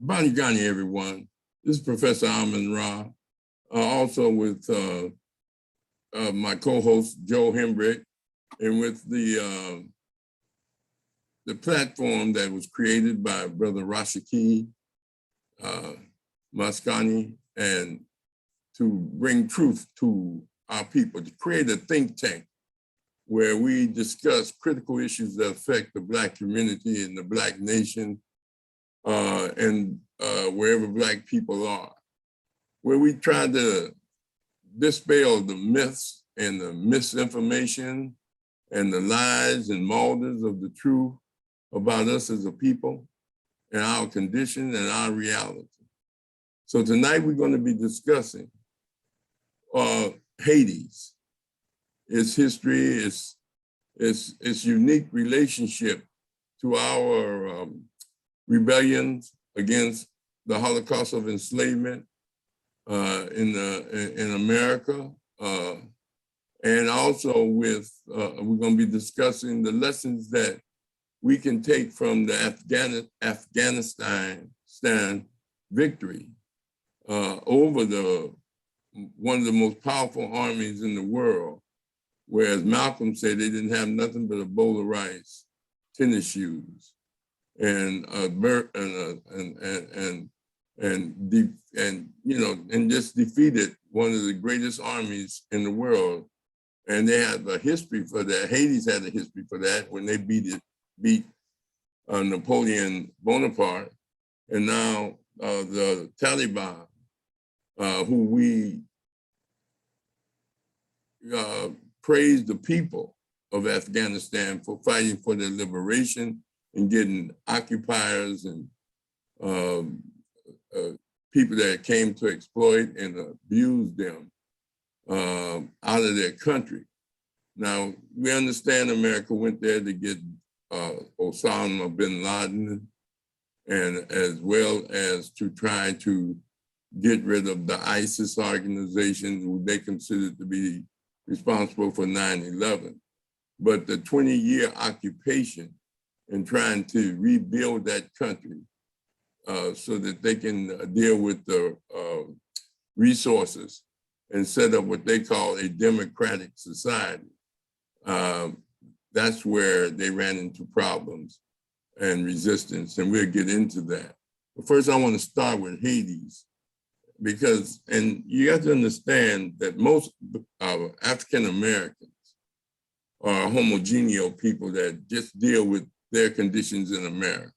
Bonnie Ghani, everyone. This is Professor Amin Ra, also with my co-host Joe Hembrick, and with the platform that was created by Brother Rashaki Maskani, and to bring truth to our people, to create a think tank where we discuss critical issues that affect the Black community and the Black nation, and wherever Black people are, where we try to dispel the myths and the misinformation and the lies and molders of the truth about us as a people and our condition and our reality. So tonight we're going to be discussing Haiti's, its history, its unique relationship to our rebellions against the Holocaust of enslavement in America, and also with we're going to be discussing the lessons that we can take from the Afghanistan victory over one of the most powerful armies in the world, whereas Malcolm said they didn't have nothing but a bowl of rice, tennis shoes, and just defeated one of the greatest armies in the world. And they had a history for that. Haiti's had a history for that when they beat Napoleon Bonaparte. And now the Taliban, who we praise the people of Afghanistan for fighting for their liberation and getting occupiers and people that came to exploit and abuse them out of their country. Now, we understand America went there to get Osama bin Laden, and as well as to try to get rid of the ISIS organization, who they considered to be responsible for 9/11. But the 20-year occupation and trying to rebuild that country so that they can deal with the resources and set up what they call a democratic society. That's where they ran into problems and resistance, and we'll get into that. But first, I want to start with Haiti's, because, and you have to understand that most African Americans are homogeneous people that just deal with their conditions in America.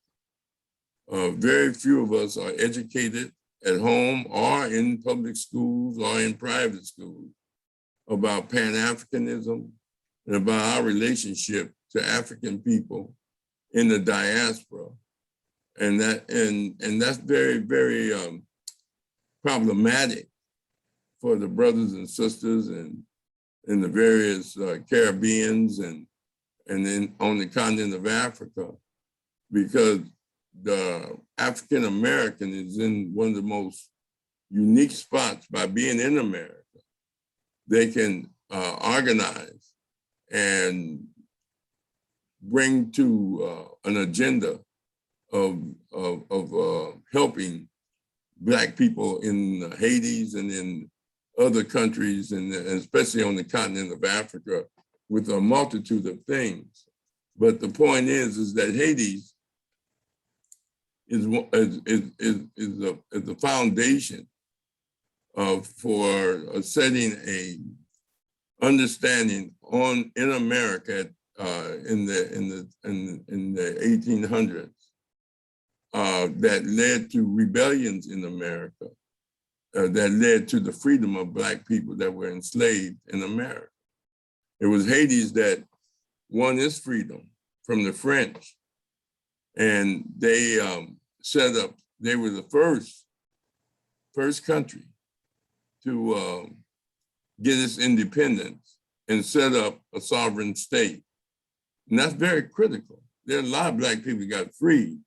Very few of us are educated at home or in public schools or in private schools about Pan-Africanism and about our relationship to African people in the diaspora. And that's very, very problematic for the brothers and sisters and in the various Caribbeans and then on the continent of Africa, because the African American is in one of the most unique spots by being in America. They can organize and bring to an agenda of helping Black people in Haiti and in other countries, and especially on the continent of Africa, with a multitude of things. But the point is that Haiti is the foundation for setting a understanding in America in the 1800s that led to rebellions in America, that led to the freedom of Black people that were enslaved in America. It was Haiti's that won its freedom from the French, and they set up. They were the first country to get its independence and set up a sovereign state. And that's very critical. There are a lot of Black people who got freed,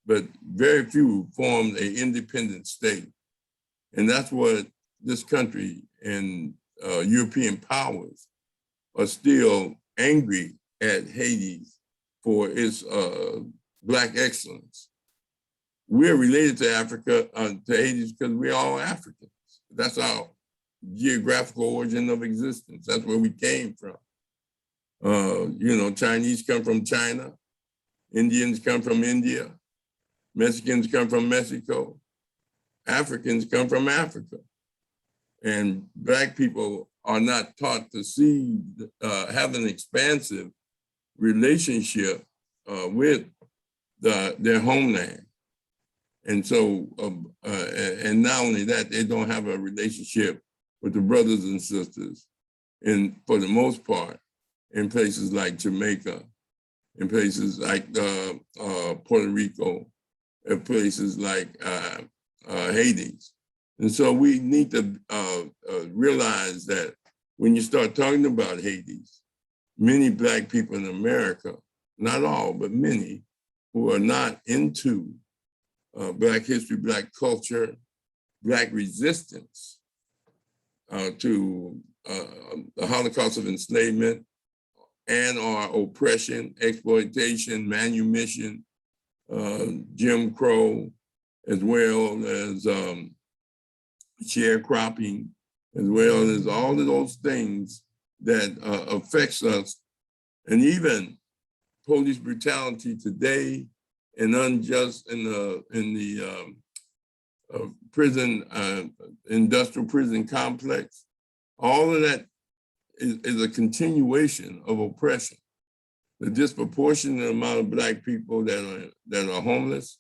but very few formed an independent state. And that's what this country and European powers are still angry at Haiti for its Black excellence. we're related to Africa, to Haiti, because we're all Africans. That's our geographical origin of existence. That's where we came from. Chinese come from China, Indians come from India, Mexicans come from Mexico, Africans come from Africa. And Black people are not taught to see, have an expansive relationship with their homeland. And so, and not only that, they don't have a relationship with the brothers and sisters, for the most part, in places like Jamaica, in places like Puerto Rico, in places like Haiti. And so we need to realize that when you start talking about Haiti, many Black people in America, not all, but many, who are not into Black history, Black culture, Black resistance to the Holocaust of enslavement and or oppression, exploitation, manumission, Jim Crow, as well as sharecropping, as well as all of those things that affects us, and even police brutality today, and unjust in the prison, industrial prison complex. All of that is a continuation of oppression. The disproportionate amount of Black people that are homeless,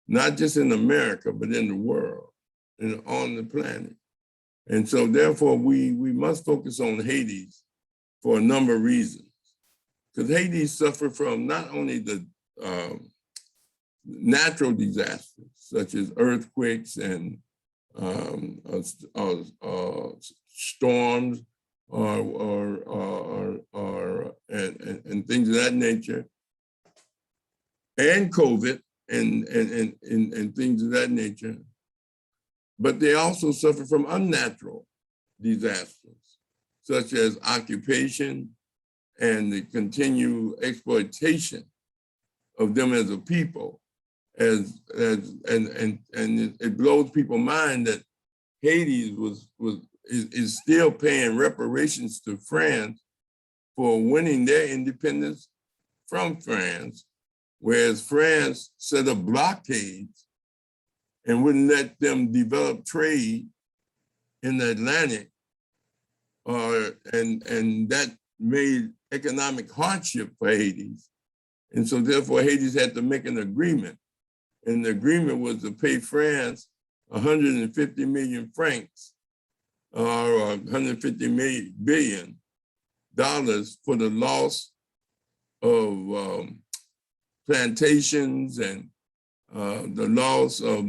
not just in America, but in the world and on the planet. And so therefore we must focus on Haiti for a number of reasons. Because Haiti suffered from not only the natural disasters, such as earthquakes and storms and things of that nature, and COVID and things of that nature, but they also suffer from unnatural disasters, such as occupation and the continued exploitation of them as a people. And it blows people's mind that Haiti is still paying reparations to France for winning their independence from France, whereas France set up blockades and wouldn't let them develop trade in the Atlantic, and that made economic hardship for Haiti. And so therefore Haiti had to make an agreement. And the agreement was to pay France 150 million francs, or 150 billion dollars for the loss of plantations and the loss of,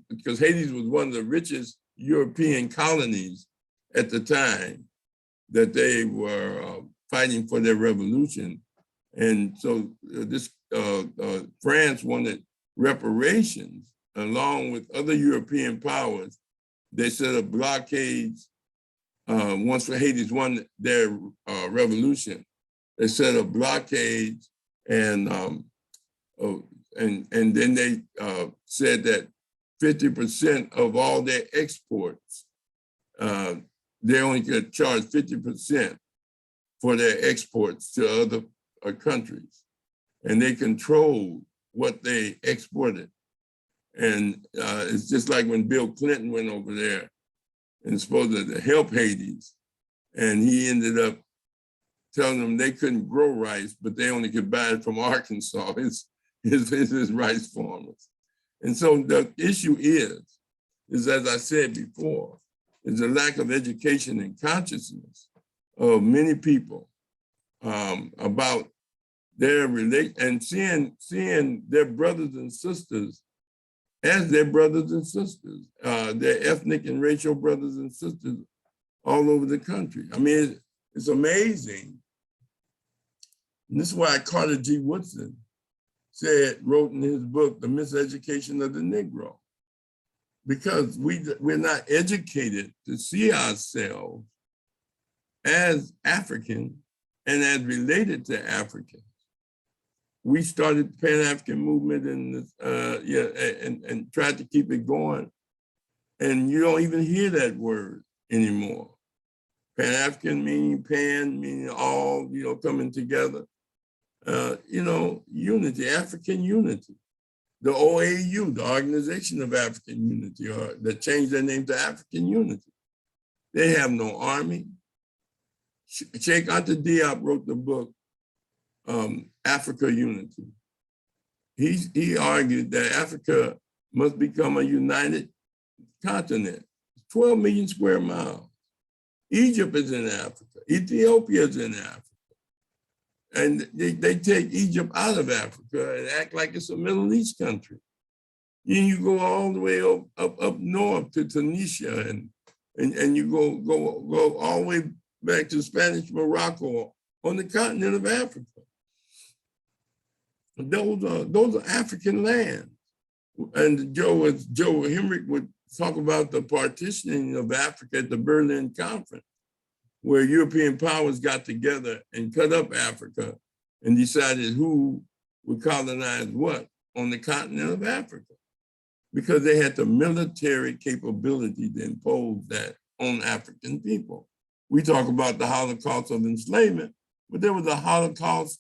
because Haiti was one of the richest European colonies at the time that they were fighting for their revolution. And so this France wanted reparations along with other European powers. They set up blockades. Once Haiti won their revolution, they set up blockades, and then they said that 50% of all their exports, they only could charge 50% for their exports to other countries, and they controlled what they exported. And it's just like when Bill Clinton went over there and supposed to help Haiti, and he ended up telling them they couldn't grow rice, but they only could buy it from Arkansas, his rice farmers. And so the issue is, as I said before, is a lack of education and consciousness of many people about their and seeing their brothers and sisters as their brothers and sisters, their ethnic and racial brothers and sisters all over the country. I mean, it's amazing. And this is why Carter G. Woodson wrote in his book, The Miseducation of the Negro, because we're not educated to see ourselves as African and as related to Africans. we started the Pan-African movement and tried to keep it going. And you don't even hear that word anymore. Pan-African meaning pan, meaning all, coming together. Unity, African unity. The OAU, the Organization of African Unity, or that changed their name to African Unity. They have no army. Sheikh Anta Diop wrote the book, Africa Unity. He argued that Africa must become a united continent, 12 million square miles. Egypt is in Africa, Ethiopia is in Africa. And they take Egypt out of Africa and act like it's a Middle East country. You go all the way up north to Tunisia and you go all the way back to Spanish Morocco on the continent of Africa. Those are African lands. And Joe Hemrick would talk about the partitioning of Africa at the Berlin Conference, where European powers got together and cut up Africa and decided who would colonize what on the continent of Africa, because they had the military capability to impose that on African people. We talk about the Holocaust of enslavement, but there was a Holocaust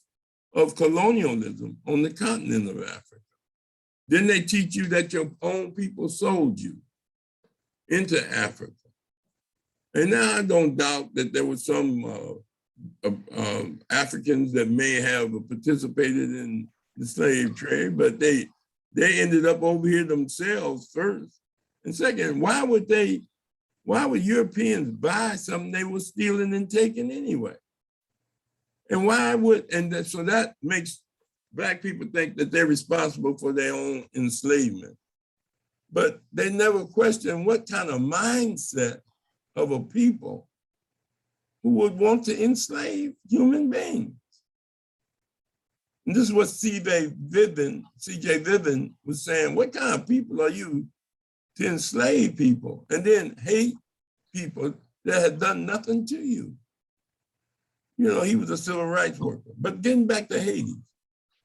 of colonialism on the continent of Africa. Didn't they teach you that your own people sold you into Africa? And now I don't doubt that there were some Africans that may have participated in the slave trade, but they ended up over here themselves first. And second, why would Europeans buy something they were stealing and taking anyway? And so that makes Black people think that they're responsible for their own enslavement. But they never question what kind of mindset of a people who would want to enslave human beings. And this is what C.J. Viven was saying. What kind of people are you to enslave people and then hate people that had done nothing to you? He was a civil rights worker. But getting back to Haiti.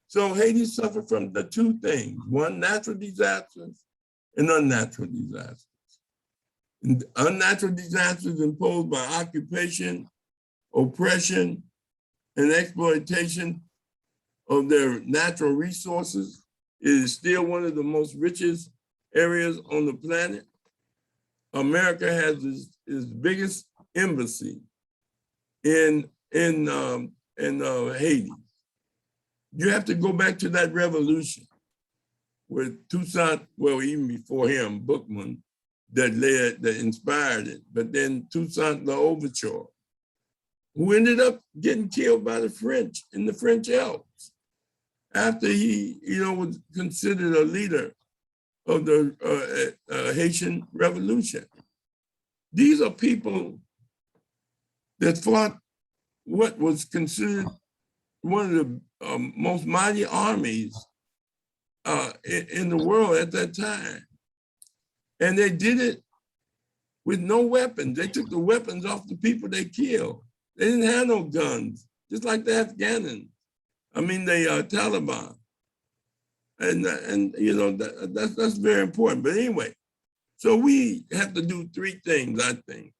So Haiti suffered from the two things: one, natural disasters, and unnatural disasters. And unnatural disasters imposed by occupation, oppression, and exploitation of their natural resources. It is still one of the most richest areas on the planet. America has its biggest embassy in Haiti. You have to go back to that revolution where Toussaint, well, even before him, Bookman, that inspired it, but then Toussaint L'Ouverture, who ended up getting killed by the French in the French Alps after he, was considered a leader of the Haitian Revolution. These are people that fought what was considered one of the most mighty armies in the world at that time. And they did it with no weapons. They took the weapons off the people they killed. They didn't have no guns, just like the Taliban. And that's very important. But anyway, so we have to do three things, I think.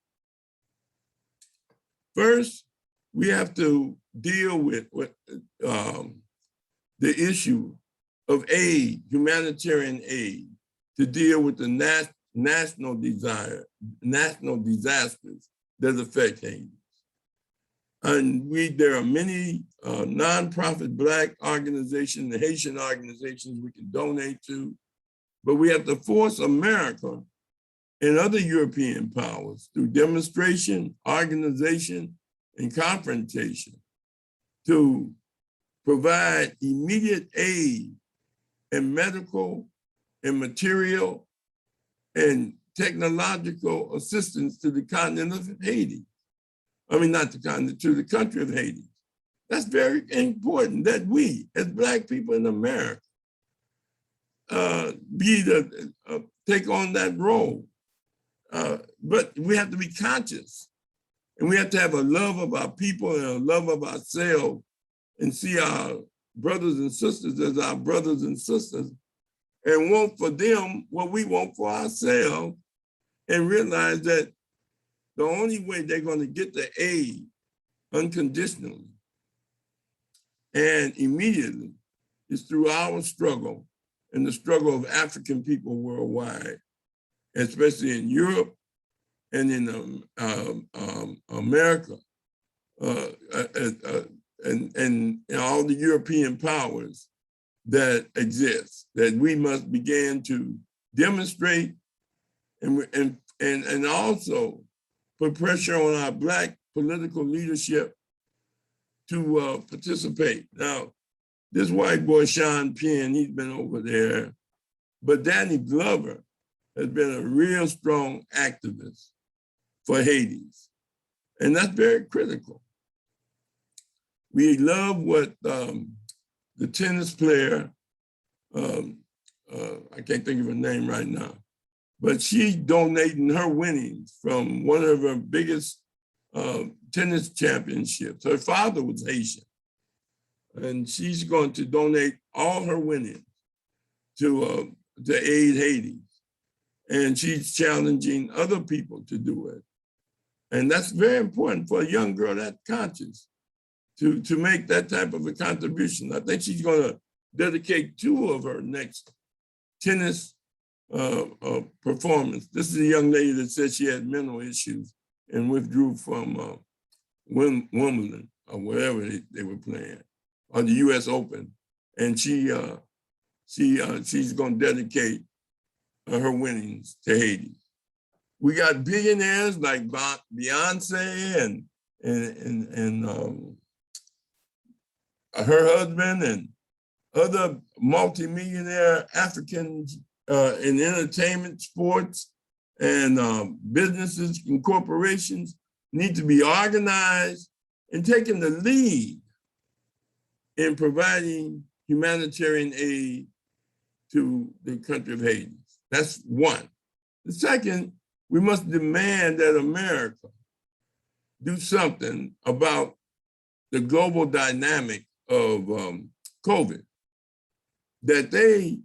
First, we have to deal with the issue of aid, humanitarian aid, to deal with the national disasters that affect Haiti. And there are many nonprofit Black organizations, the Haitian organizations we can donate to, but we have to force America and other European powers through demonstration, organization, and confrontation to provide immediate aid and medical and material and technological assistance to the continent of Haiti. Not the continent, to the country of Haiti. That's very important that we, as Black people in America, take on that role. But we have to be conscious, and we have to have a love of our people and a love of ourselves, and see our brothers and sisters as our brothers and sisters and want for them what we want for ourselves, and realize that the only way they're going to get the aid unconditionally and immediately is through our struggle and the struggle of African people worldwide, especially in Europe and in America, and all the European powers that exist, that we must begin to demonstrate and also put pressure on our Black political leadership to participate. Now, this white boy, Sean Penn, he's been over there, but Danny Glover has been a real strong activist for Haiti. And that's very critical. We love what the tennis player, I can't think of her name right now, but she's donating her winnings from one of her biggest tennis championships. Her father was Haitian, and she's going to donate all her winnings to aid Haiti. And she's challenging other people to do it. And that's very important for a young girl that's conscious to make that type of a contribution. I think she's going to dedicate 2 of her next tennis performance. This is a young lady that said she had mental issues and withdrew from Wimbledon or wherever they were playing, or the U.S. Open. And she's going to dedicate her winnings to Haiti. We got billionaires like Beyonce and her husband and other multimillionaire Africans in entertainment, sports, and businesses and corporations need to be organized and taking the lead in providing humanitarian aid to the country of Haiti. That's one. The second, we must demand that America do something about the global dynamic of COVID, that they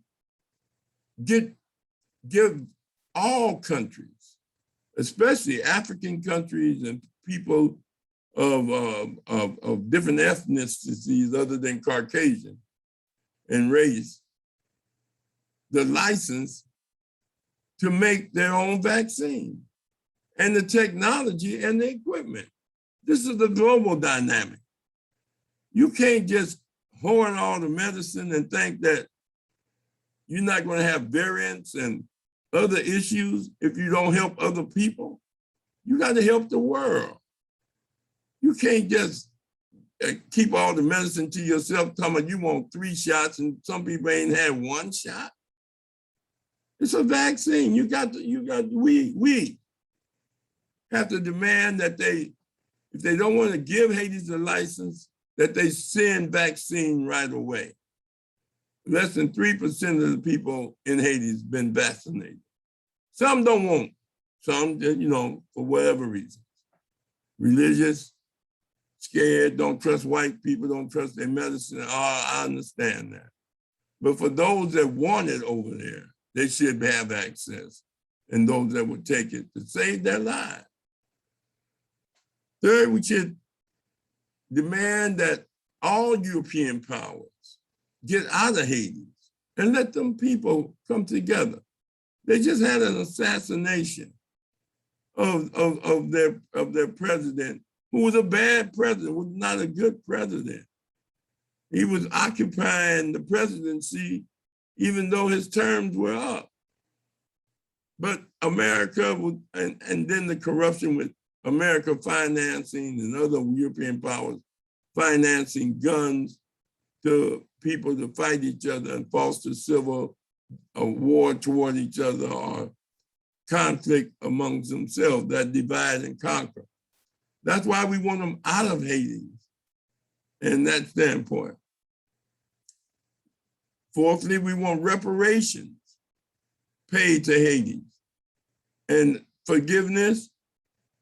give all countries, especially African countries and people of different ethnicities other than Caucasian and race, the license to make their own vaccine and the technology and the equipment. This is the global dynamic. You can't just hoard all the medicine and think that you're not going to have variants and other issues if you don't help other people. You got to help the world. You can't just keep all the medicine to yourself, talking about you want 3 shots and some people ain't had 1 shot. It's a vaccine. We have to demand that if they don't want to give Haiti the license, that they send vaccine right away. Less than 3% of the people in Haiti has been vaccinated. Some don't want, some, for whatever reasons. Religious, scared, don't trust white people, don't trust their medicine. I understand that. But for those that want it over there, they should have access, and those that would take it to save their lives. Third, we should demand that all European powers get out of Haiti and let them people come together. They just had an assassination of their president, who was a bad president, was not a good president. He was occupying the presidency even though his terms were up. But America, and then the corruption with America financing and other European powers financing guns to people to fight each other and foster civil war toward each other or conflict amongst themselves, that divide and conquer. That's why we want them out of Haiti in that standpoint. Fourthly, we want reparations paid to Haiti and forgiveness,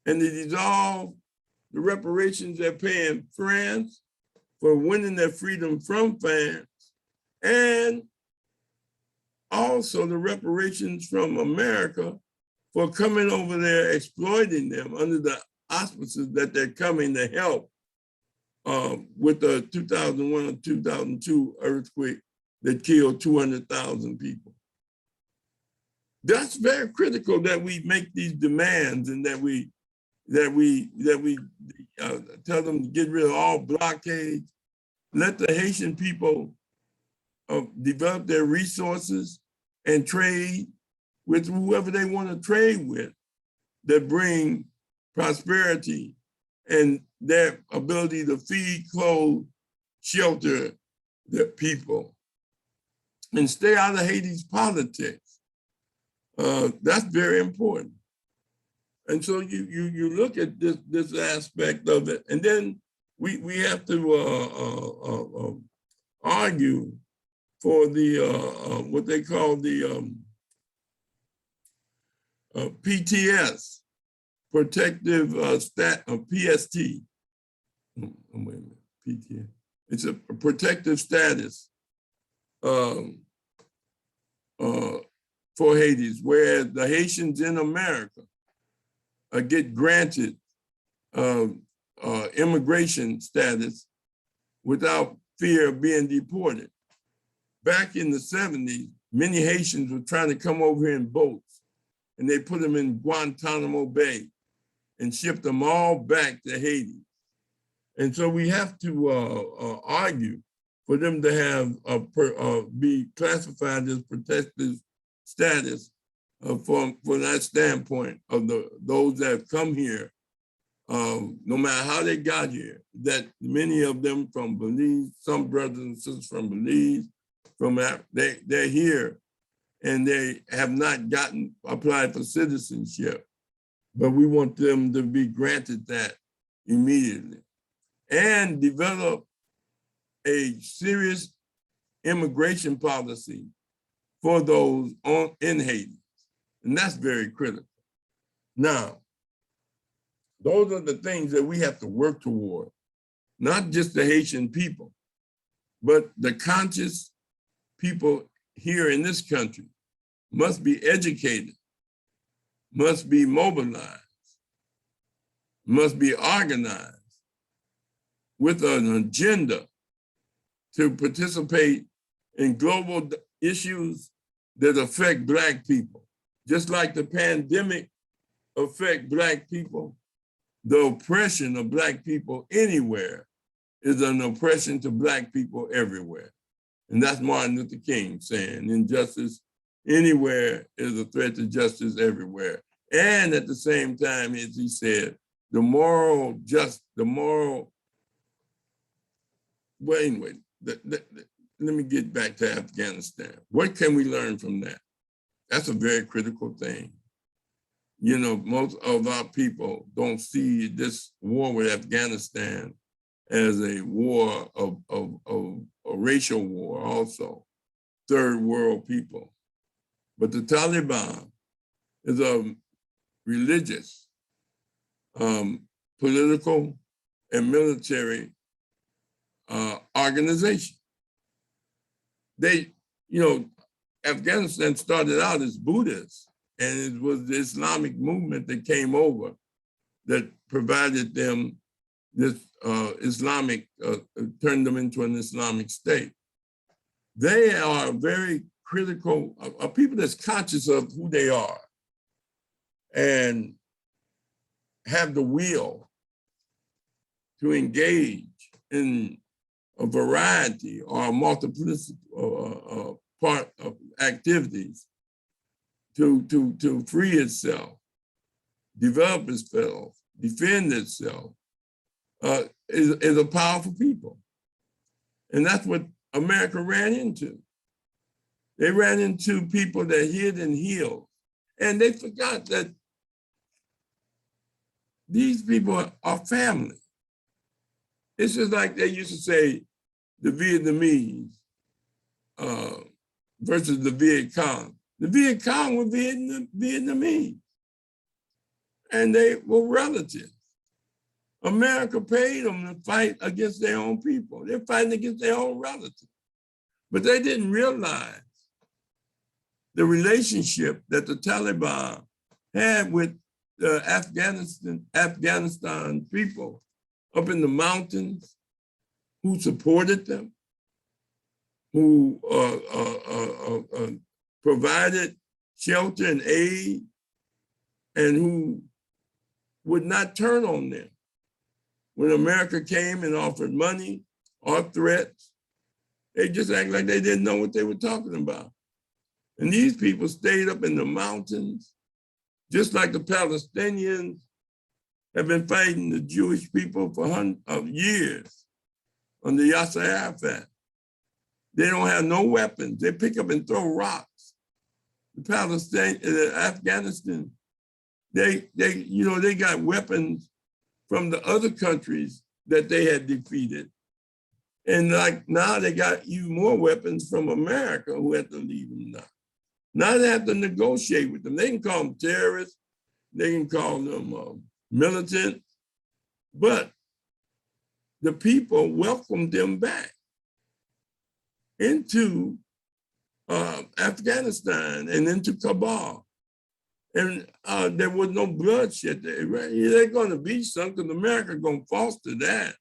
and to dissolve the reparations they're paying France for winning their freedom from France, and also the reparations from America for coming over there, exploiting them under the auspices that they're coming to help with the 2001 or 2002 earthquake that killed 200,000 people. That's very critical that we make these demands and that we tell them to get rid of all blockades, let the Haitian people develop their resources and trade with whoever they want to trade with that bring prosperity and their ability to feed, clothe, shelter their people, and stay out of Haiti's politics. That's very important. And so you look at this aspect of it, and then we have to argue for the what they call the PTS, protective PST. Wait a minute, PTS. It's a protective status for Haiti, whereas the Haitians in America get granted immigration status without fear of being deported. Back in the 70s, many Haitians were trying to come over here in boats, and they put them in Guantanamo Bay and shipped them all back to Haiti. And so we have to argue for them to have be classified as protected status from that standpoint of those that have come here, no matter how they got here, that many of them from Belize, some brothers and sisters from Belize, they're here and they have not applied for citizenship, but we want them to be granted that immediately and develop a serious immigration policy for those in Haiti. And that's very critical. Now, those are the things that we have to work toward, not just the Haitian people, but the conscious people here in this country must be educated, must be mobilized, must be organized with an agenda to participate in global issues that affect Black people. Just like the pandemic affect Black people, the oppression of Black people anywhere is an oppression to Black people everywhere. And that's Martin Luther King saying, injustice anywhere is a threat to justice everywhere. And at the same time, as he said, well, anyway, let me get back to Afghanistan. What can we learn from that? That's a very critical thing. You know, most of our people don't see this war with Afghanistan as a war of a racial war also, third world people. But the Taliban is a religious, political, and military organization. They, Afghanistan started out as Buddhist, and it was the Islamic movement that came over that provided them this turned them into an Islamic state. They are very critical, people that's conscious of who they are and have the will to engage in a variety or a multiplicity part of activities to free itself, develop itself, defend itself, is a powerful people. And that's what America ran into. They ran into people that hid and healed. And they forgot that these people are family. It's just like they used to say, the Vietnamese versus the Viet Cong. The Viet Cong were Vietnamese, and they were relatives. America paid them to fight against their own people. They're fighting against their own relatives. But they didn't realize the relationship that the Taliban had with the Afghanistan people up in the mountains who supported them, who provided shelter and aid, and who would not turn on them. When America came and offered money or threats, they just act like they didn't know what they were talking about. And these people stayed up in the mountains, just like the Palestinians have been fighting the Jewish people for hundreds of years under Yasser Arafat. They don't have no weapons. They pick up and throw rocks. Afghanistan, they got weapons from the other countries that they had defeated. And like now they got even more weapons from America who had to leave them now. Now they have to negotiate with them. They can call them terrorists, they can call them militant, but the people welcomed them back into Afghanistan and into Kabul. And there was no bloodshed there. Right? They're going to be some because America going to foster that.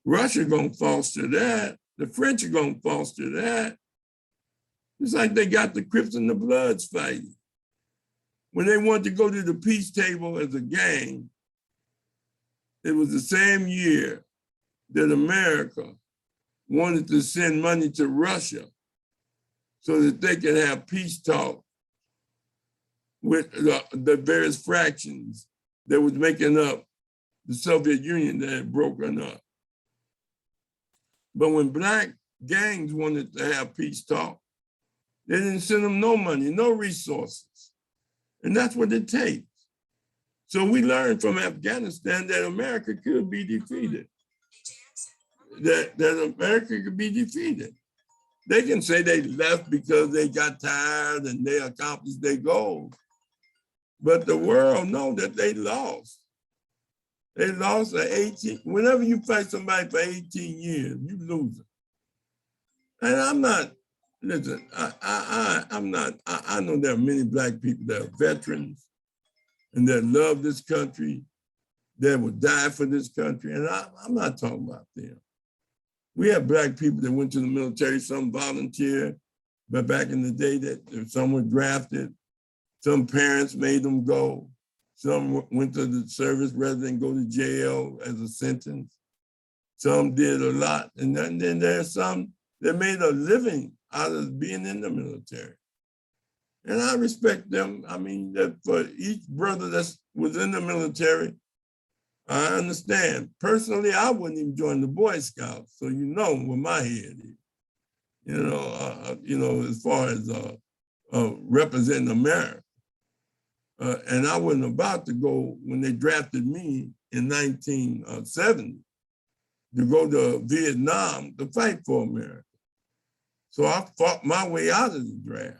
Russia going to foster that. The French are going to foster that. It's like they got the Crips and the Bloods fighting. When they wanted to go to the peace table as a gang, it was the same year that America wanted to send money to Russia so that they could have peace talk with the various fractions that was making up the Soviet Union that had broken up. But when Black gangs wanted to have peace talk, they didn't send them no money, no resources. And that's what it takes. So we learned from Afghanistan that America could be defeated. That America could be defeated. They can say they left because they got tired and they accomplished their goals. But the world knows that they lost. They lost at 18. Whenever you fight somebody for 18 years, you lose it. And I'm not, listen, I know there are many Black people that are veterans and that love this country, that would die for this country. And I'm not talking about them. We have Black people that went to the military, some volunteered, but back in the day that some were drafted, some parents made them go, some went to the service rather than go to jail as a sentence. Some did a lot. And then there's some that made a living out of being in the military. And I respect them. I mean, that for each brother that was in the military, I understand. Personally, I wouldn't even join the Boy Scouts, so you know where my head is. As far as representing America. And I wasn't about to go when they drafted me in 1970 to go to Vietnam to fight for America. So I fought my way out of the draft.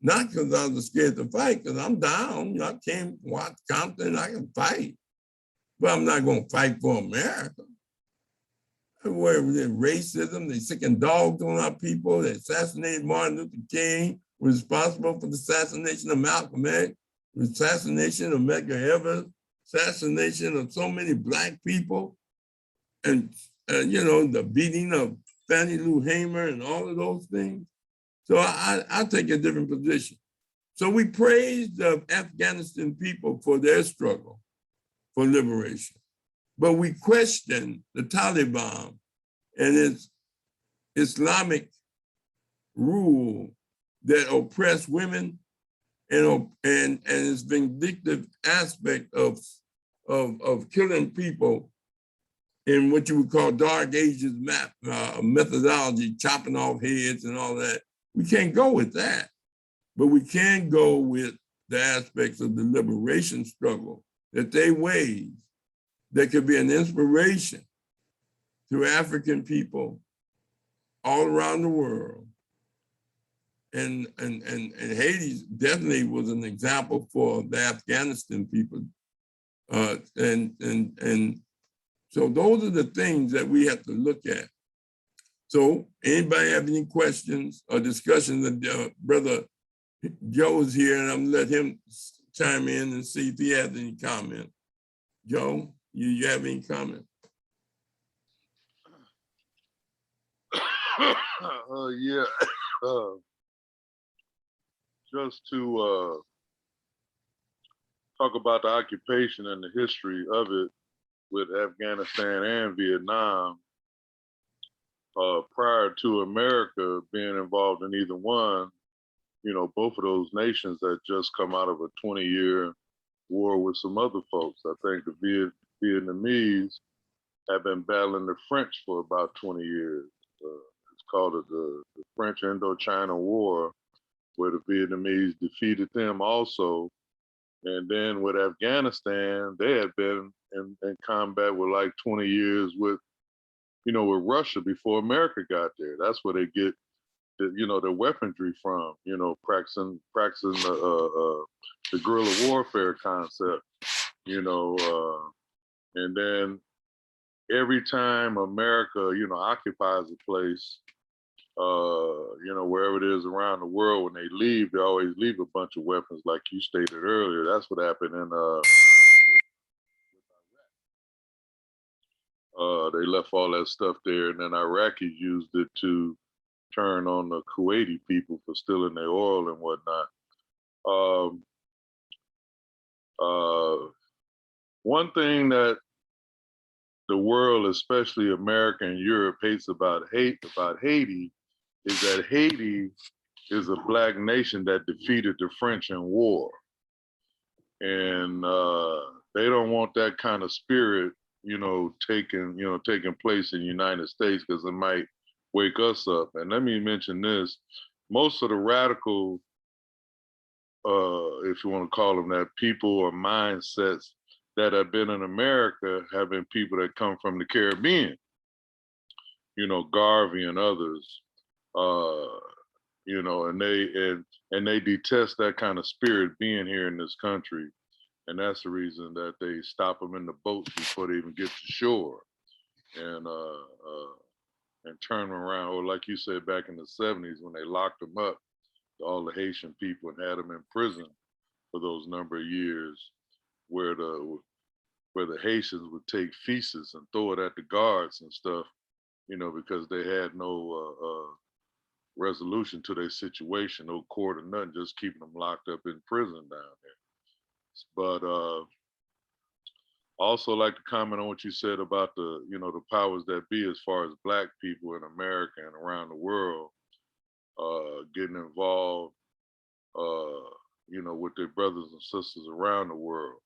Not because I was scared to fight, because I'm down. I came from Watts Compton, I can fight. But I'm not going to fight for America. Where there's racism, they sicking dogs on our people, they assassinated Martin Luther King, responsible for the assassination of Malcolm X, the assassination of Medgar Evers, assassination of so many Black people, and the beating of Fannie Lou Hamer and all of those things. So I take a different position. So we praise the Afghanistan people for their struggle for liberation, but we question the Taliban and its Islamic rule that oppress women and its vindictive aspect of killing people in what you would call dark ages methodology, chopping off heads and all that. We can't go with that, but we can go with the aspects of the liberation struggle that they waged that could be an inspiration to African people all around the world. And Haiti definitely was an example for the Afghanistan people And so those are the things that we have to look at. So anybody have any questions or discussions? Brother Joe's here, and I'm gonna let him chime in and see if he has any comment. Joe, you have any comment? Yeah, just to talk about the occupation and the history of it with Afghanistan and Vietnam. Prior to America being involved in either one, you know, both of those nations had just come out of a 20-year war with some other folks. I think the Vietnamese have been battling the French for about 20 years. It's called the French Indochina War, where the Vietnamese defeated them also. And then with Afghanistan, they had been in combat with like 20 years with, you know, with Russia before America got there. That's where they get, their weaponry from, practicing the guerrilla warfare concept, and then every time America, occupies a place, wherever it is around the world, when they leave, they always leave a bunch of weapons, like you stated earlier. That's what happened in they left all that stuff there, and then Iraqis used it to turn on the Kuwaiti people for stealing their oil and whatnot. One thing that the world, especially America and Europe, hates about Haiti is that Haiti is a Black nation that defeated the French in war. And they don't want that kind of spirit, taking place in the United States, because it might wake us up. And let me mention this: most of the radical, if you want to call them that, people or mindsets that have been in America have been people that come from the Caribbean, Garvey and others, and they detest that kind of spirit being here in this country. And that's the reason that they stop them in the boats before they even get to shore, and turn them around. Or like you said, back in the 70s, when they locked them up, all the Haitian people, and had them in prison for those number of years, where the Haitians would take feces and throw it at the guards and stuff, because they had no resolution to their situation, no court or nothing, just keeping them locked up in prison down there. But also like to comment on what you said about the, the powers that be, as far as Black people in America and around the world getting involved, with their brothers and sisters around the world.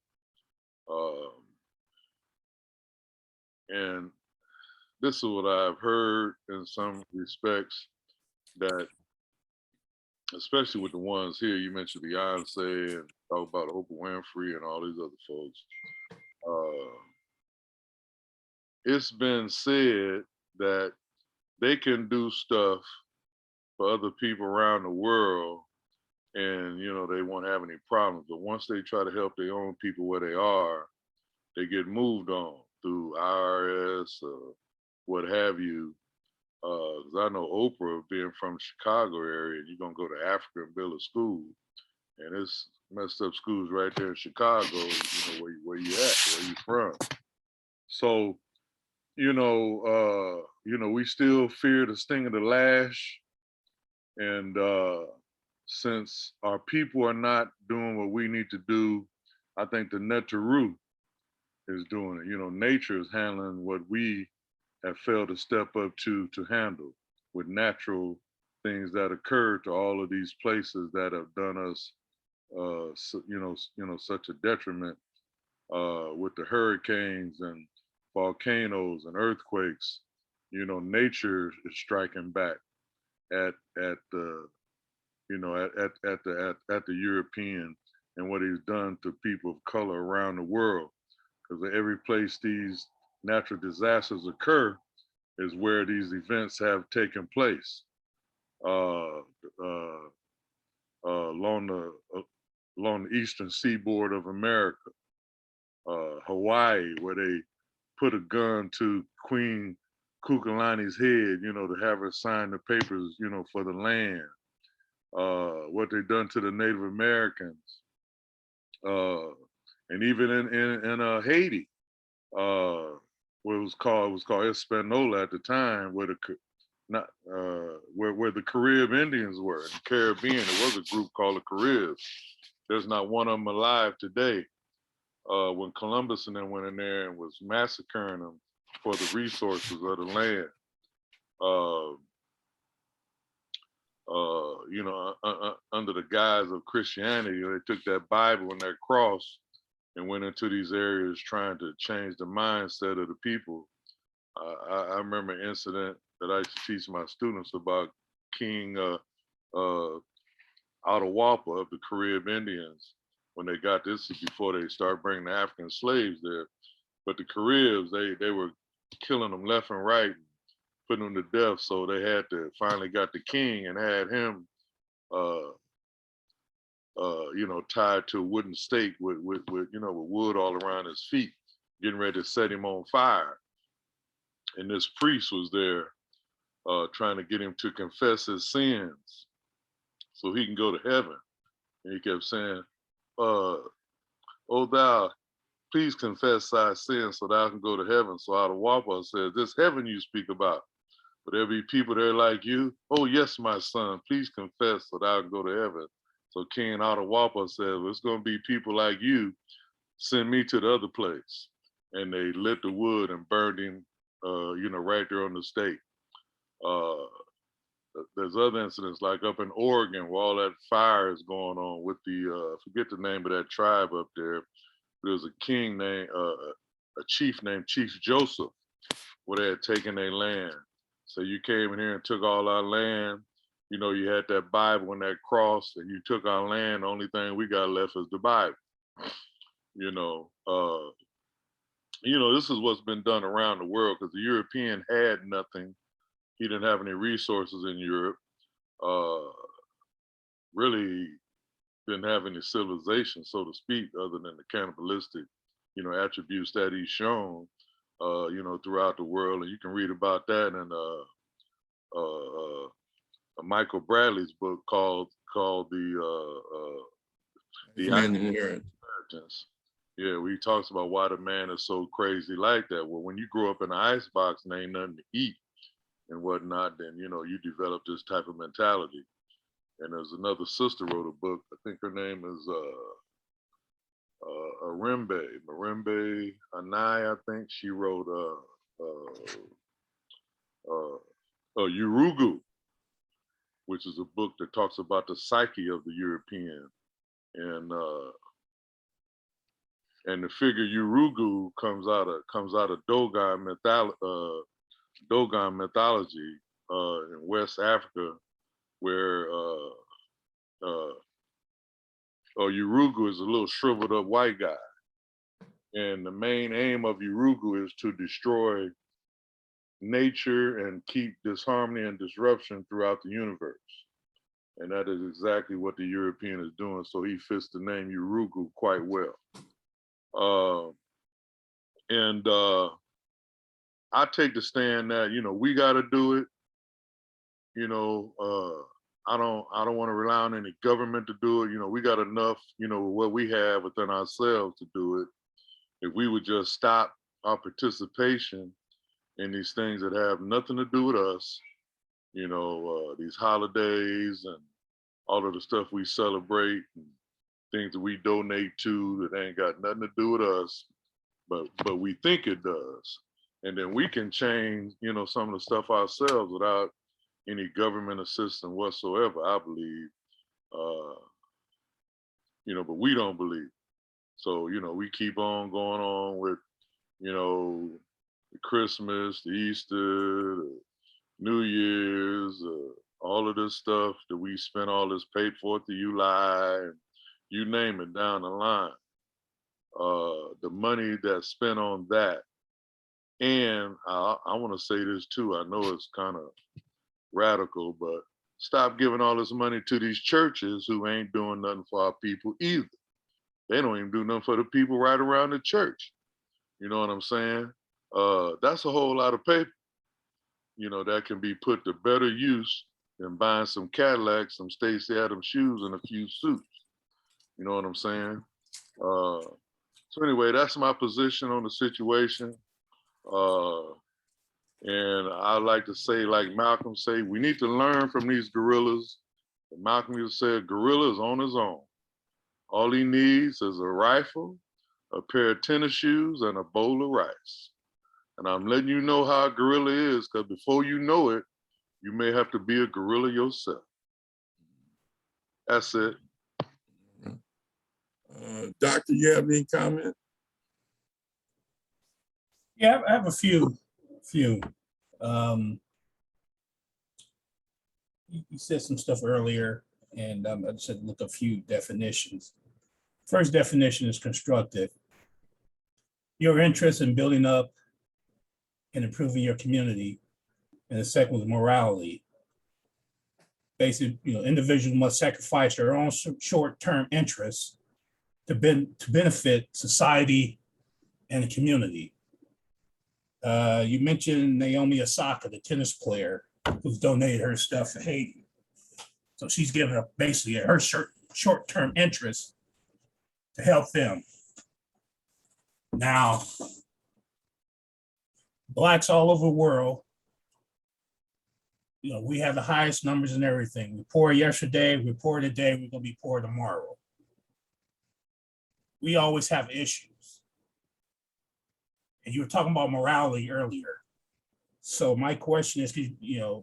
And this is what I've heard in some respects, that especially with the ones here, you mentioned Beyonce and talk about Oprah Winfrey and all these other folks. It's been said that they can do stuff for other people around the world, and they won't have any problems. But once they try to help their own people where they are, they get moved on through IRS or what have you. Because I know Oprah, being from Chicago area, you're gonna go to Africa and build a school, and it's messed up schools right there in Chicago. Where you at, where you from. So, we still fear the sting of the lash, and since our people are not doing what we need to do, I think the Neteru is doing it. Nature is handling what we have failed to step up to handle, with natural things that occur to all of these places that have done us, such a detriment, with the hurricanes and volcanoes and earthquakes. Nature is striking back at the at the European, and what he's done to people of color around the world. Because every place these natural disasters occur is where these events have taken place, along the eastern seaboard of America. Hawaii, where they put a gun to Queen Kukulani's head, to have her sign the papers, for the land. What they done to the Native Americans, and even in Haiti, what it was called Hispaniola at the time, where where the Carib Indians were. In the Caribbean, there was a group called the Caribs. There's not one of them alive today. When Columbus and them went in there and was massacring them for the resources of the land. Under the guise of Christianity, they took that Bible and that cross and went into these areas trying to change the mindset of the people. I remember an incident that I used to teach my students about King Atahualpa of the Carib Indians. When they got this, before they started bringing the African slaves there. But the Caribs, they were killing them left and right, putting them to death. So they had to finally got the king and had him, tied to a wooden stake with wood all around his feet, getting ready to set him on fire. And this priest was there trying to get him to confess his sins so he can go to heaven. And he kept saying, "Oh thou, please confess thy sins so thou can go to heaven." So Atahualpa says, "This heaven you speak about, but there'll be people there like you. Oh yes, my son, please confess so thou can go to heaven." So King Atahualpa says, "Well, it's going to be people like you. Send me to the other place." And they lit the wood and burned him, right there on the stake. There's other incidents like up in Oregon where all that fire is going on with the, forget the name of that tribe up there. There's a king named, a chief named Chief Joseph, where they had taken their land. So you came in here and took all our land. You had that Bible and that cross, and you took our land. The only thing we got left is the Bible. This is what's been done around the world because the European had nothing. He didn't have any resources in Europe. Really didn't have any civilization, so to speak, other than the cannibalistic, attributes that he's shown, throughout the world. And you can read about that in Michael Bradley's book called the Inheritance. Yeah, where he talks about why the man is so crazy like that. Well, when you grow up in an icebox and ain't nothing to eat and whatnot, then you develop this type of mentality. And there's another sister wrote a book. I think her name is Marimbe Anai. I think she wrote Urugu, which is a book that talks about the psyche of the European. And the figure Urugu comes out of Dogon mythology in West Africa, where Urugu is a little shriveled up white guy. And the main aim of Urugu is to destroy nature and keep disharmony and disruption throughout the universe. And that is exactly what the European is doing. So he fits the name Urugu quite well. I take the stand that, we got to do it. I don't want to rely on any government to do it. We got enough, what we have within ourselves to do it. If we would just stop our participation in these things that have nothing to do with us, these holidays and all of the stuff we celebrate and things that we donate to that ain't got nothing to do with us, but we think it does. And then we can change, some of the stuff ourselves without any government assistance whatsoever, I believe. But we don't believe. So, we keep on going on with, the Christmas, the Easter, the New Year's, all of this stuff that we spend all this paid for to July, and you name it down the line. The money that's spent on that. And I want to say this too, I know it's kind of radical, but stop giving all this money to these churches who ain't doing nothing for our people either. They don't even do nothing for the people right around the church. You know what I'm saying? That's a whole lot of paper, that can be put to better use than buying some Cadillacs, some Stacey Adams shoes, and a few suits. You know what I'm saying? So anyway, that's my position on the situation. And I like to say, like Malcolm say, we need to learn from these guerrillas. And Malcolm used to say, gorilla is on his own. All he needs is a rifle, a pair of tennis shoes, and a bowl of rice. And I'm letting you know how a gorilla is, because before you know it, you may have to be a gorilla yourself. That's it. Doctor, you have any comment? Yeah, I have a few. You said some stuff earlier, and I just had to look a few definitions. First definition is constructive. Your interest in building up and improving your community. And the second was morality. Basically, individuals must sacrifice their own short-term interests to benefit society and the community. You mentioned Naomi Osaka, the tennis player, who's donated her stuff to Haiti. So she's given up basically her short-term interest to help them. Now, Blacks all over the world, we have the highest numbers and everything. We poor yesterday, we're poor today, we're gonna be poor tomorrow. We always have issues. And you were talking about morality earlier. So my question is,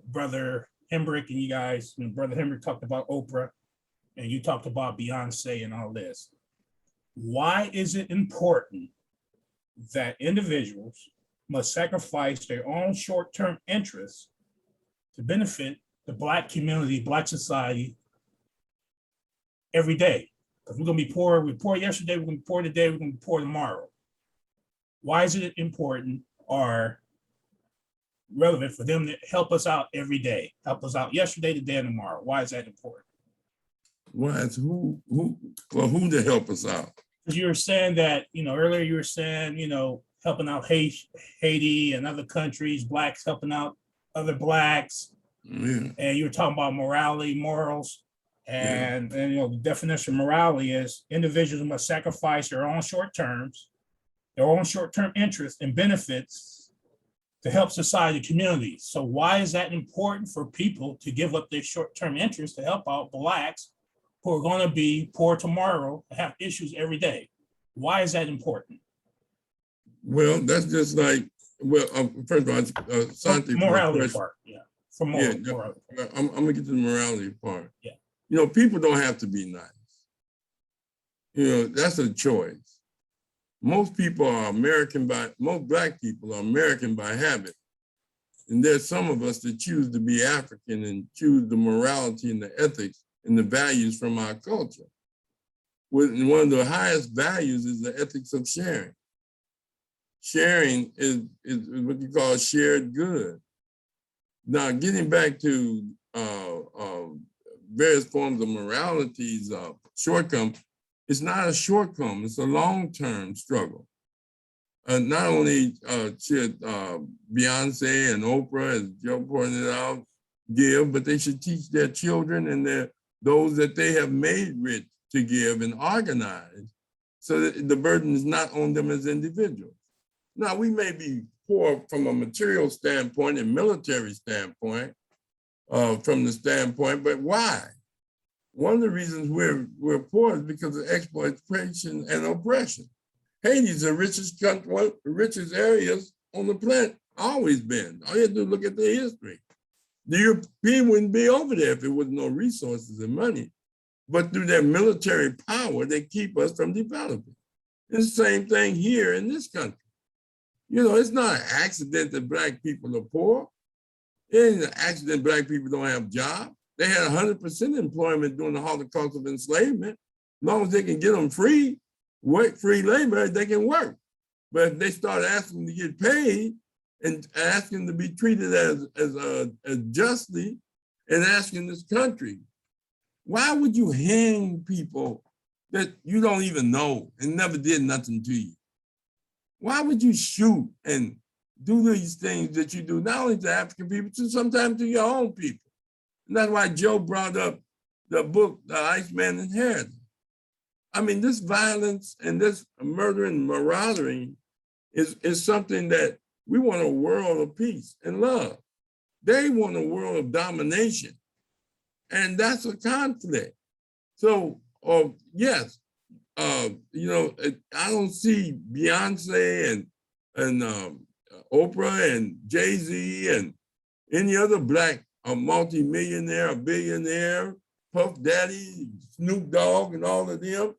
Brother Hembrick and you guys, Brother Hembrick talked about Oprah and you talked about Beyonce and all this. Why is it important that individuals must sacrifice their own short-term interests to benefit the Black community, Black society every day? Because we're gonna be poor, we're poor yesterday, we're gonna be poor today, we're gonna be poor tomorrow. Why is it important or relevant for them to help us out every day, help us out yesterday, today, and tomorrow? Why is that important? Why is who to help us out? Because you were saying that, earlier you were saying, helping out Haiti and other countries, Blacks helping out other Blacks. Yeah. And you were talking about morality, morals. And the definition of morality is individuals must sacrifice their own short-term interests and benefits to help society, community. So why is that important for people to give up their short-term interests to help out Blacks who are going to be poor tomorrow and have issues every day? Why is that important? Well, that's just like, first of all, Santi, morality part, yeah. For morality. I'm gonna get to the morality part. Yeah. People don't have to be nice. That's a choice. Most people are most Black people are American by habit. And there's some of us that choose to be African and choose the morality and the ethics and the values from our culture. One of the highest values is the ethics of sharing. Sharing is what you call shared good. Now, getting back to various forms of moralities, shortcome, it's not a shortcome, it's a long-term struggle. Not only should Beyonce and Oprah, as Joe pointed out, give, but they should teach their children and those that they have made rich to give and organize so that the burden is not on them as individuals. Now, we may be poor from a material standpoint and military standpoint, from the standpoint, but why? One of the reasons we're poor is because of exploitation and oppression. Haiti's the richest country, one of the richest areas on the planet, always been. All you have to do is look at their history. The European wouldn't be over there if there was no resources and money. But through their military power, they keep us from developing. It's the same thing here in this country. It's not an accident that Black people are poor. It ain't an accident Black people don't have jobs. They had 100% employment during the Holocaust of enslavement. As long as they can get them free labor, they can work. But if they start asking to get paid and asking to be treated as justly and asking this country, why would you hang people that you don't even know and never did nothing to you? Why would you shoot and do these things that you do, not only to African people, but sometimes to your own people? And that's why Joe brought up the book, The Iceman Inheritance. I mean, this violence and this murdering, marauding is something that we want a world of peace and love. They want a world of domination. And that's a conflict. So, yes, you know, I don't see Beyonce and Oprah and Jay-Z and any other Black multi-millionaire or billionaire, Puff Daddy, Snoop Dogg, and all of them.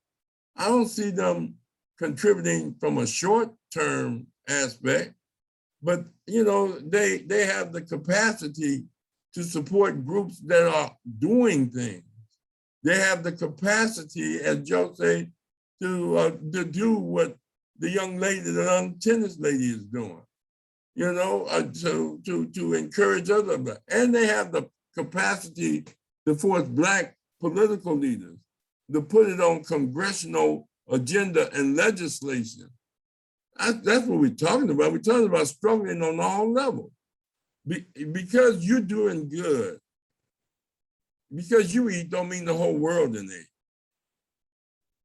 I don't see them contributing from a short-term aspect, but you know, they have the capacity to support groups that are doing things. They have the capacity, as Joe said, to do what the young lady, the young tennis lady is doing. You know, to encourage others, and they have the capacity to force Black political leaders to put it on congressional agenda and legislation. That's what we're talking about. We're talking about struggling on all levels. Because you're doing good, because you eat don't mean the whole world in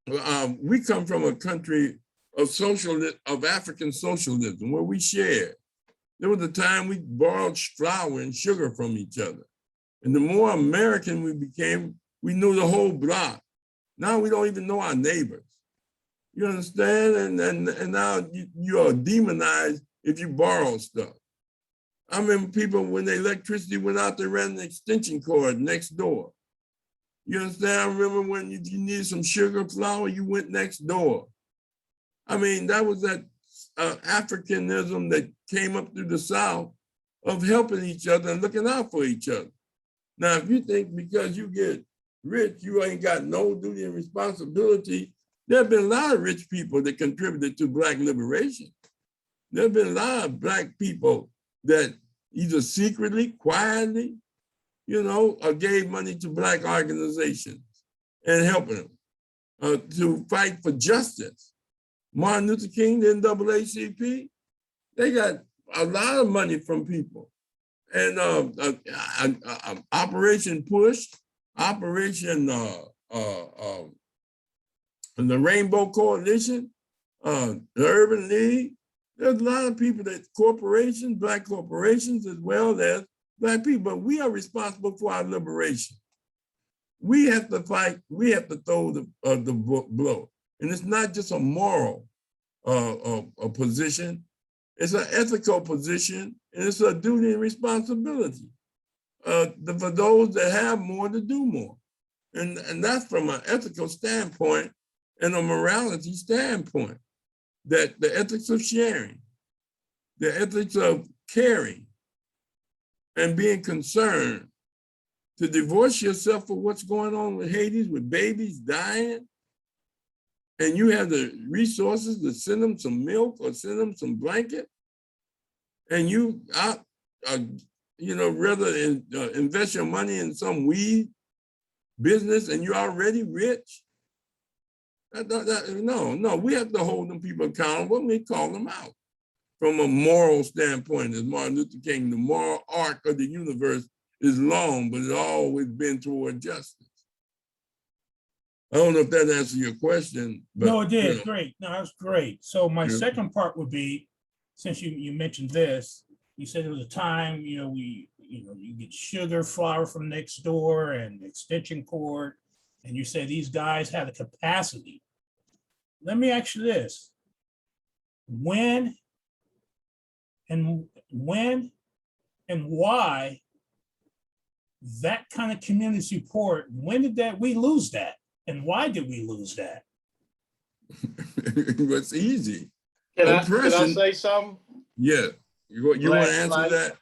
it. We come from a country of African socialism where we shared. There was a time we borrowed flour and sugar from each other. And the more American we became, we knew the whole block. Now we don't even know our neighbors. You understand? And now you are demonized if you borrow stuff. I remember people, when the electricity went out, they ran an extension cord next door. You understand? I remember when you needed some sugar, flour, you went next door. I mean, that was that Africanism that came up through the South of helping each other and looking out for each other. Now, if you think because you get rich, you ain't got no duty and responsibility, there have been a lot of rich people that contributed to Black liberation. There have been a lot of Black people that either secretly, quietly, you know, gave money to Black organizations and helping them to fight for justice. Martin Luther King, the NAACP, they got a lot of money from people. And Operation Push, Operation the Rainbow Coalition, the Urban League. There's a lot of people that corporations, Black corporations, as well as Black people, but we are responsible for our liberation. We have to fight, we have to throw the blow. And it's not just a moral a position, it's an ethical position, and it's a duty and responsibility for those that have more to do more. And that's from an ethical standpoint and a morality standpoint, that the ethics of sharing, the ethics of caring, and being concerned to divorce yourself for what's going on with Haiti, with babies dying, and you have the resources to send them some milk or send them some blanket, and you rather invest your money in some weed business and you're already rich. No, we have to hold them people accountable and we call them out from a moral standpoint. As Martin Luther King, the moral arc of the universe is long, but it's always been toward justice. I don't know if that answers your question. But, no, it did. Great. No, that's great. So my second part would be, since you mentioned this, you said there was a time, you get sugar, flour from next door and extension cord, and you say these guys have the capacity. Let me ask you this. When and why that kind of community support, when did we lose that? And why did we lose that? It's easy. Can I say something? Yeah. You want to answer that?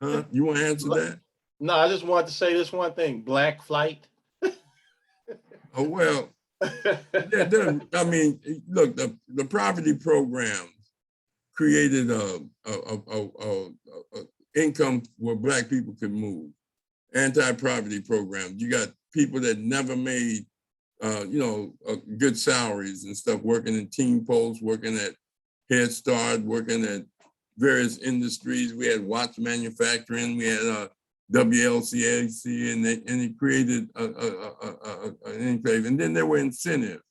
Huh? You want to answer that? No, I just wanted to say this one thing. Black flight. Oh, well, I mean, look, the poverty programs created a income where Black people could move. Anti-poverty programs. You got people that never made good salaries and stuff, working in team posts, working at Head Start, working at various industries. We had watch manufacturing, we had WLCAC, and it created an enclave. And then there were incentives.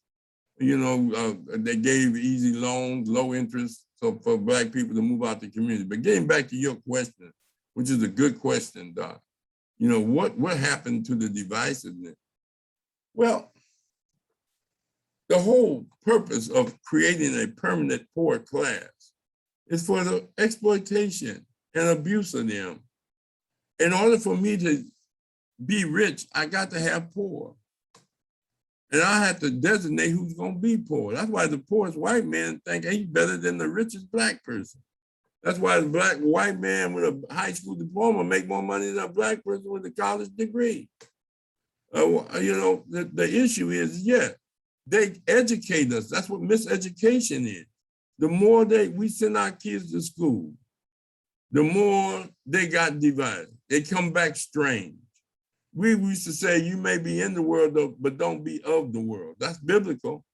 They gave easy loans, low interest, so for Black people to move out the community. But getting back to your question, which is a good question, Doc, what happened to the divisiveness? Well, the whole purpose of creating a permanent poor class is for the exploitation and abuse of them. In order for me to be rich, I got to have poor. And I have to designate who's going to be poor. That's why the poorest white man think he's better than the richest Black person. That's why the white man with a high school diploma make more money than a Black person with a college degree. The issue is, they educate us. That's what miseducation is. The more we send our kids to school, the more they got divided. They come back strange. We used to say, you may be in the world, but don't be of the world. That's biblical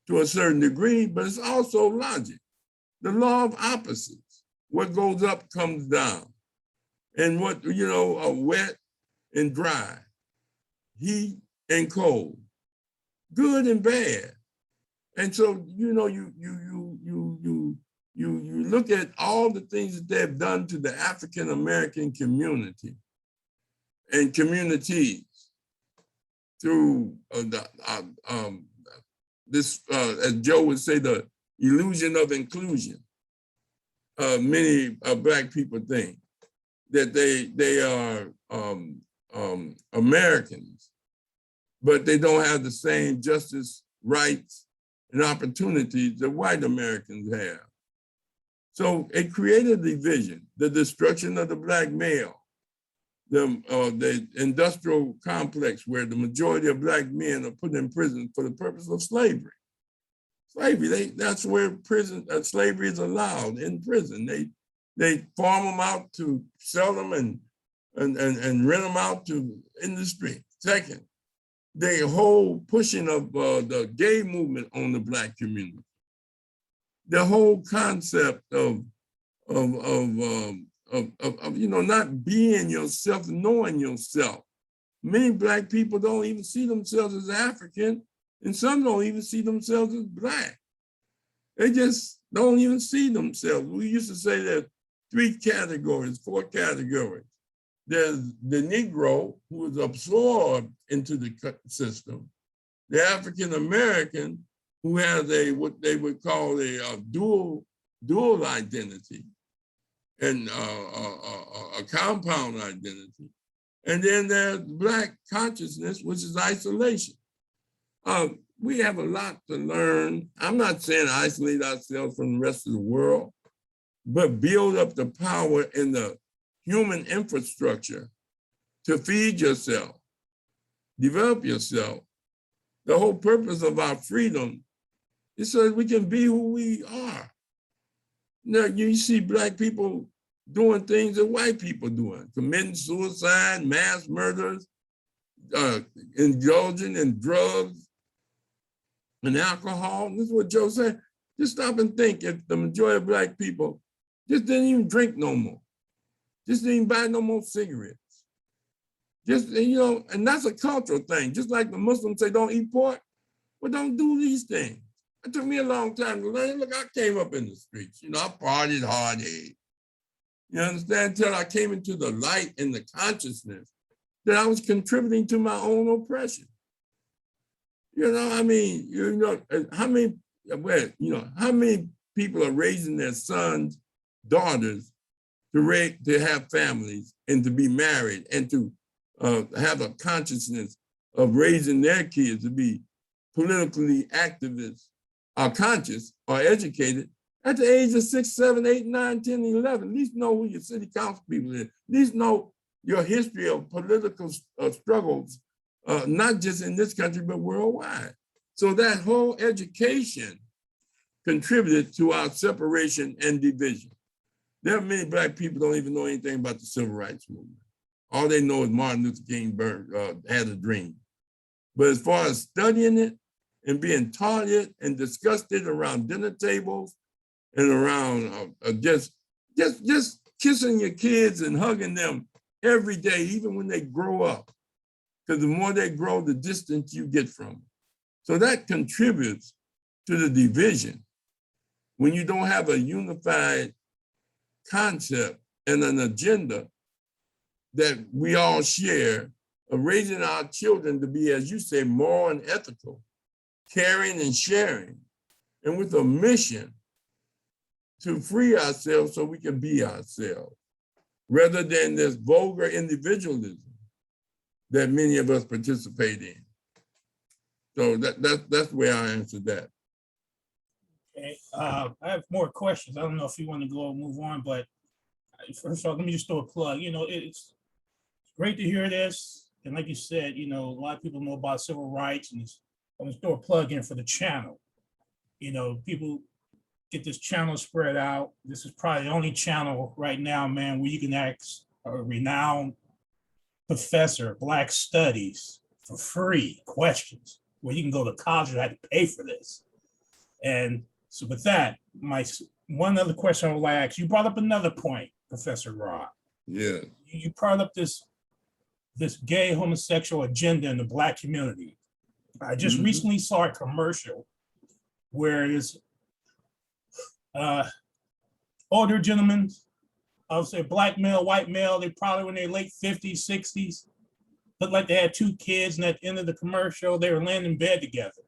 to a certain degree, but it's also logic. The law of opposites. What goes up comes down. And wet and dry, heat and cold, good and bad. And so, you look at all the things that they've done to the African American community and communities through this, as Joe would say, the illusion of inclusion. Many Black people think that they are Americans, but they don't have the same justice, rights, and opportunities that white Americans have. So it created a division, the destruction of the Black male, the industrial complex where the majority of Black men are put in prison for the purpose of slavery. That's where slavery is allowed, in prison. They farm them out to sell them and rent them out to industry. Second, the whole pushing of the gay movement on the Black community. The whole concept of not being yourself, knowing yourself. Many Black people don't even see themselves as African, and some don't even see themselves as Black. They just don't even see themselves. We used to say there's 4 categories. There's the Negro, who is absorbed into the system, the African American, who has what they would call a dual identity, and a compound identity. And then there's Black consciousness, which is isolation. We have a lot to learn. I'm not saying isolate ourselves from the rest of the world, but build up the power in the human infrastructure to feed yourself, develop yourself. The whole purpose of our freedom is so that we can be who we are. Now, you see Black people doing things that white people doing, committing suicide, mass murders, indulging in drugs and alcohol. This is what Joe said. Just stop and think, if the majority of Black people just didn't even drink no more, just didn't even buy no more cigarettes. Just, and that's a cultural thing. Just like the Muslims say, don't eat pork, but don't do these things. It took me a long time to learn. Look, I came up in the streets. I partied hard. You understand? Until I came into the light and the consciousness that I was contributing to my own oppression. How many people are raising their sons, daughters to have families and to be married and to have a consciousness of raising their kids to be politically activists, are conscious or educated at the age of 6, 7, 8, 9, 10, 11. At least know who your city council people is. At least know your history of political struggles, not just in this country, but worldwide. So that whole education contributed to our separation and division. There are many Black people who don't even know anything about the civil rights movement. All they know is Martin Luther King had a dream. But as far as studying it and being taught it and discussed it around dinner tables and around just kissing your kids and hugging them every day, even when they grow up, because the more they grow, the distance you get from them. So that contributes to the division. When you don't have a unified concept and an agenda that we all share of raising our children to be, as you say, moral and ethical, caring and sharing, and with a mission to free ourselves so we can be ourselves, rather than this vulgar individualism that many of us participate in. So that's the way I answer that. Okay, I have more questions. I don't know if you want to go and move on, but first of all, let me just throw a plug. You know, it's great to hear this. And like you said, you know, a lot of people know about civil rights, and I'm gonna throw a plug in for the channel. You know, people get this channel spread out. This is probably the only channel right now, man, where you can ask a renowned professor of Black studies for free questions, where you can go to college and have to pay for this. And so with that, my one other question I would like to ask, you brought up another point, Professor Rod. Yeah. You brought up this gay homosexual agenda in the Black community. I just recently saw a commercial where this older gentleman, I would say Black male, white male, they probably in their late 50s, 60s, looked like they had 2 kids, and at the end of the commercial, they were laying in bed together.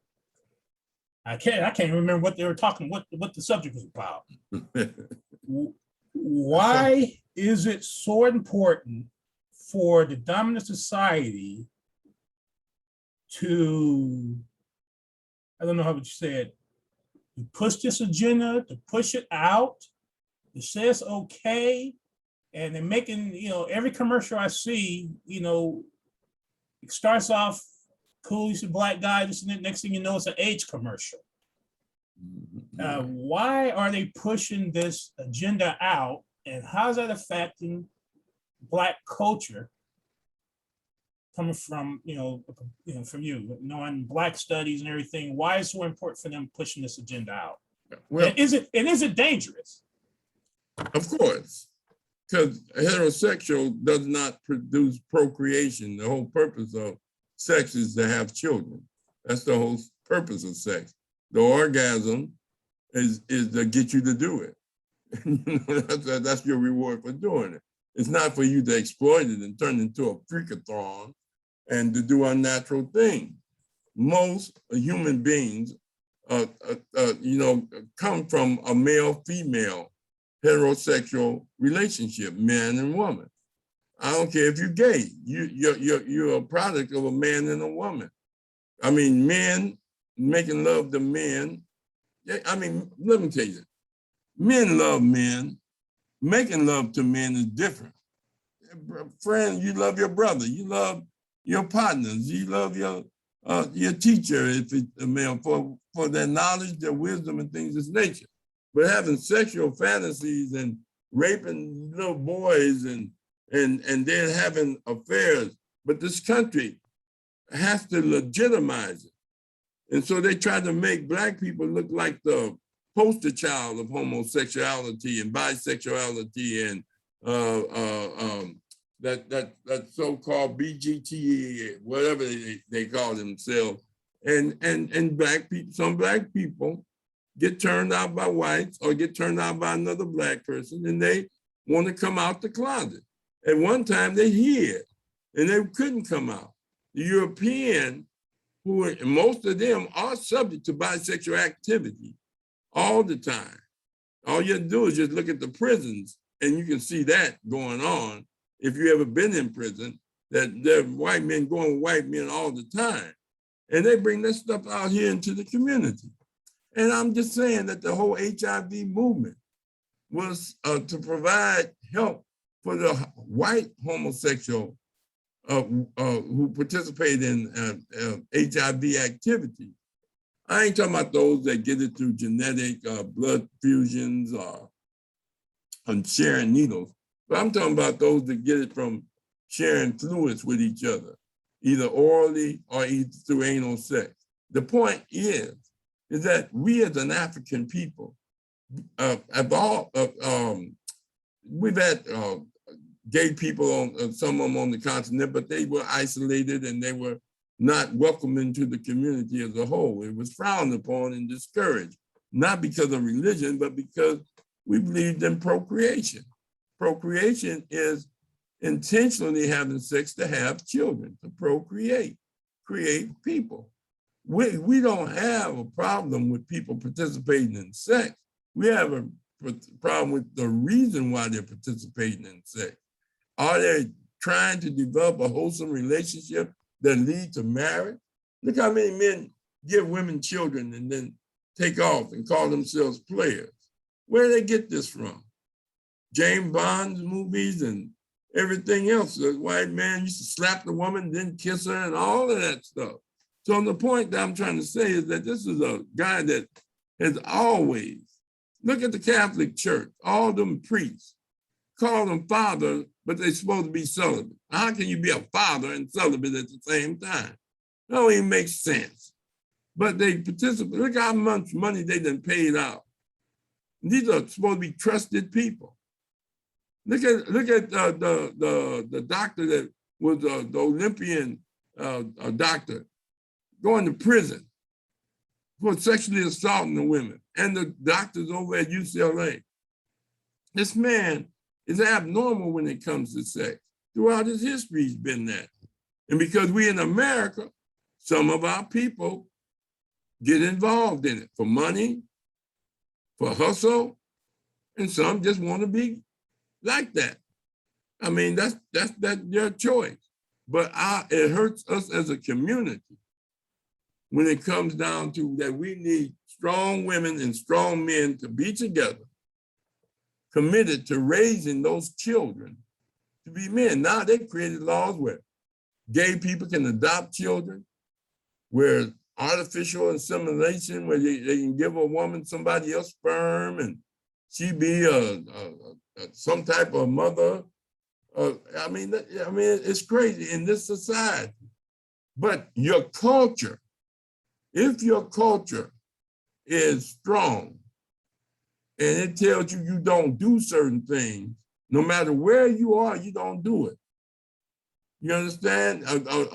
I can't remember what they were talking, what the subject was about. Why is it so important for the dominant society to, I don't know how you say it, to push this agenda, to push it out, to say it's okay, and they're making, you know, every commercial I see, you know, it starts off cool, he's a Black guy, this and that, next thing you know, it's an AIDS commercial. Why are they pushing this agenda out, and how's that affecting Black culture coming from, from you, knowing Black studies and everything? Why is it so important for them pushing this agenda out? Well, and is it dangerous? Of course, because heterosexual does not produce procreation. The whole purpose of sex is to have children. That's the whole purpose of sex. The orgasm is to get you to do it. That's your reward for doing it. It's not for you to exploit it and turn into a freakathon and to do unnatural things. Most human beings, come from a male-female heterosexual relationship, man and woman. I don't care if you're gay. You're a product of a man and a woman. I mean, men making love to men. I mean, let me tell you, men love men. Making love to men is different. Friend, you love your brother. You love your partners. You love your teacher, if it's a male, for their knowledge, their wisdom, and things of this nature. But having sexual fantasies and raping little boys and then having affairs, but this country has to legitimize it. And so they try to make Black people look like the poster child of homosexuality and bisexuality and that so-called BGT, whatever they call themselves. And Black people, some Black people get turned out by whites or get turned out by another Black person, and they want to come out the closet. At one time they hid and they couldn't come out. The European, most of them are subject to bisexual activity all the time. All you have to do is just look at the prisons and you can see that going on. If you ever been in prison, that there are white men going with white men all the time. And they bring that stuff out here into the community. And I'm just saying that the whole HIV movement was to provide help for the white homosexual who participate in HIV activity. I ain't talking about those that get it through genetic blood fusions or sharing needles, but I'm talking about those that get it from sharing fluids with each other. either orally or either through anal sex. The point is that we as an African people have all, we've had gay people on, some of them on the continent, but they were isolated and they were not welcomed into the community as a whole. It was frowned upon and discouraged, not because of religion, but because we believed in procreation. Procreation is intentionally having sex to have children, to procreate, create people. We don't have a problem with people participating in sex. We have a problem with the reason why they're participating in sex. Are they trying to develop a wholesome relationship that lead to marriage? Look how many men give women children and then take off and call themselves players. Where do they get this from? James Bond's movies and everything else. The white man used to slap the woman, then kiss her and all of that stuff. So the point that I'm trying to say is that this is a guy that has always, look at the Catholic Church, all them priests, call them father, but they're supposed to be celibate. How can you be a father and celibate at the same time? That don't even make sense. But they participate. Look how much money they done paid out. These are supposed to be trusted people. Look at the doctor that was the Olympian doctor going to prison for sexually assaulting the women, and the doctors over at UCLA. This man is abnormal when it comes to sex. Throughout his history, he's been that. And because we in America, some of our people get involved in it for money, for hustle, and some just want to be like that. I mean, that's their choice. But it hurts us as a community when it comes down to that we need strong women and strong men to be together, committed to raising those children to be men. Now they created laws where gay people can adopt children, where artificial insemination, where they can give a woman somebody else's sperm and she be some type of mother. I mean, it's crazy in this society. But your culture, if your culture is strong and it tells you you don't do certain things, no matter where you are, you don't do it. You understand?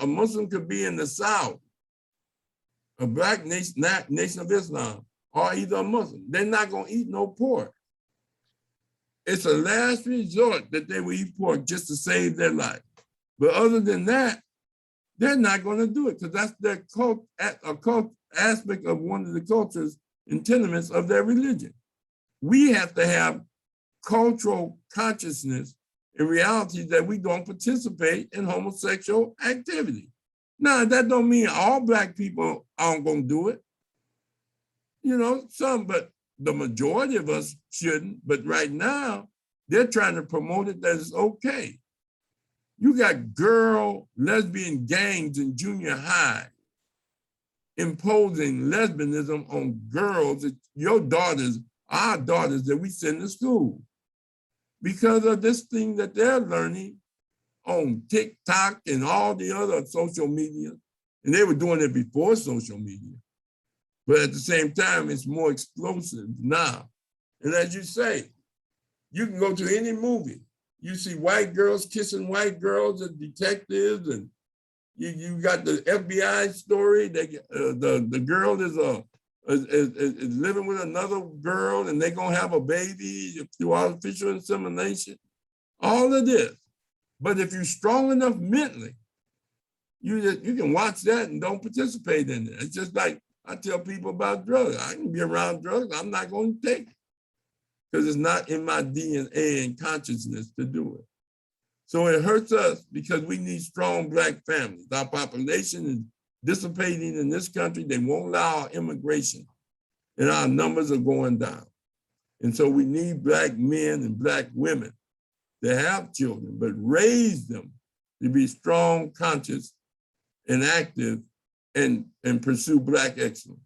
A Muslim could be in the South, a black nation of Islam, or either a Muslim. They're not going to eat no pork. It's a last resort that they will eat pork just to save their life. But other than that, they're not going to do it because that's their cult aspect of one of the cultures and tenements of their religion. We have to have cultural consciousness and reality that we don't participate in homosexual activity. Now, that don't mean all Black people aren't going to do it. You know, some, but the majority of us shouldn't. But right now, they're trying to promote it that it's okay. You got girl lesbian gangs in junior high imposing lesbianism on girls, your daughters, our daughters that we send to school because of this thing that they're learning on TikTok and all the other social media. And they were doing it before social media. But at the same time, it's more explosive now. And as you say, you can go to any movie. You see white girls kissing white girls as detectives, and you got the FBI story. The girl is living with another girl, and they're gonna have a baby through artificial insemination. All of this. But if you're strong enough mentally, you can watch that and don't participate in it. It's just like I tell people about drugs. I can be around drugs. I'm not going to take it because it's not in my DNA and consciousness to do it. So it hurts us because we need strong Black families. Our population is dissipating in this country. They won't allow immigration, and our numbers are going down. And so we need Black men and Black women to have children, but raise them to be strong, conscious, and active, and pursue Black excellence.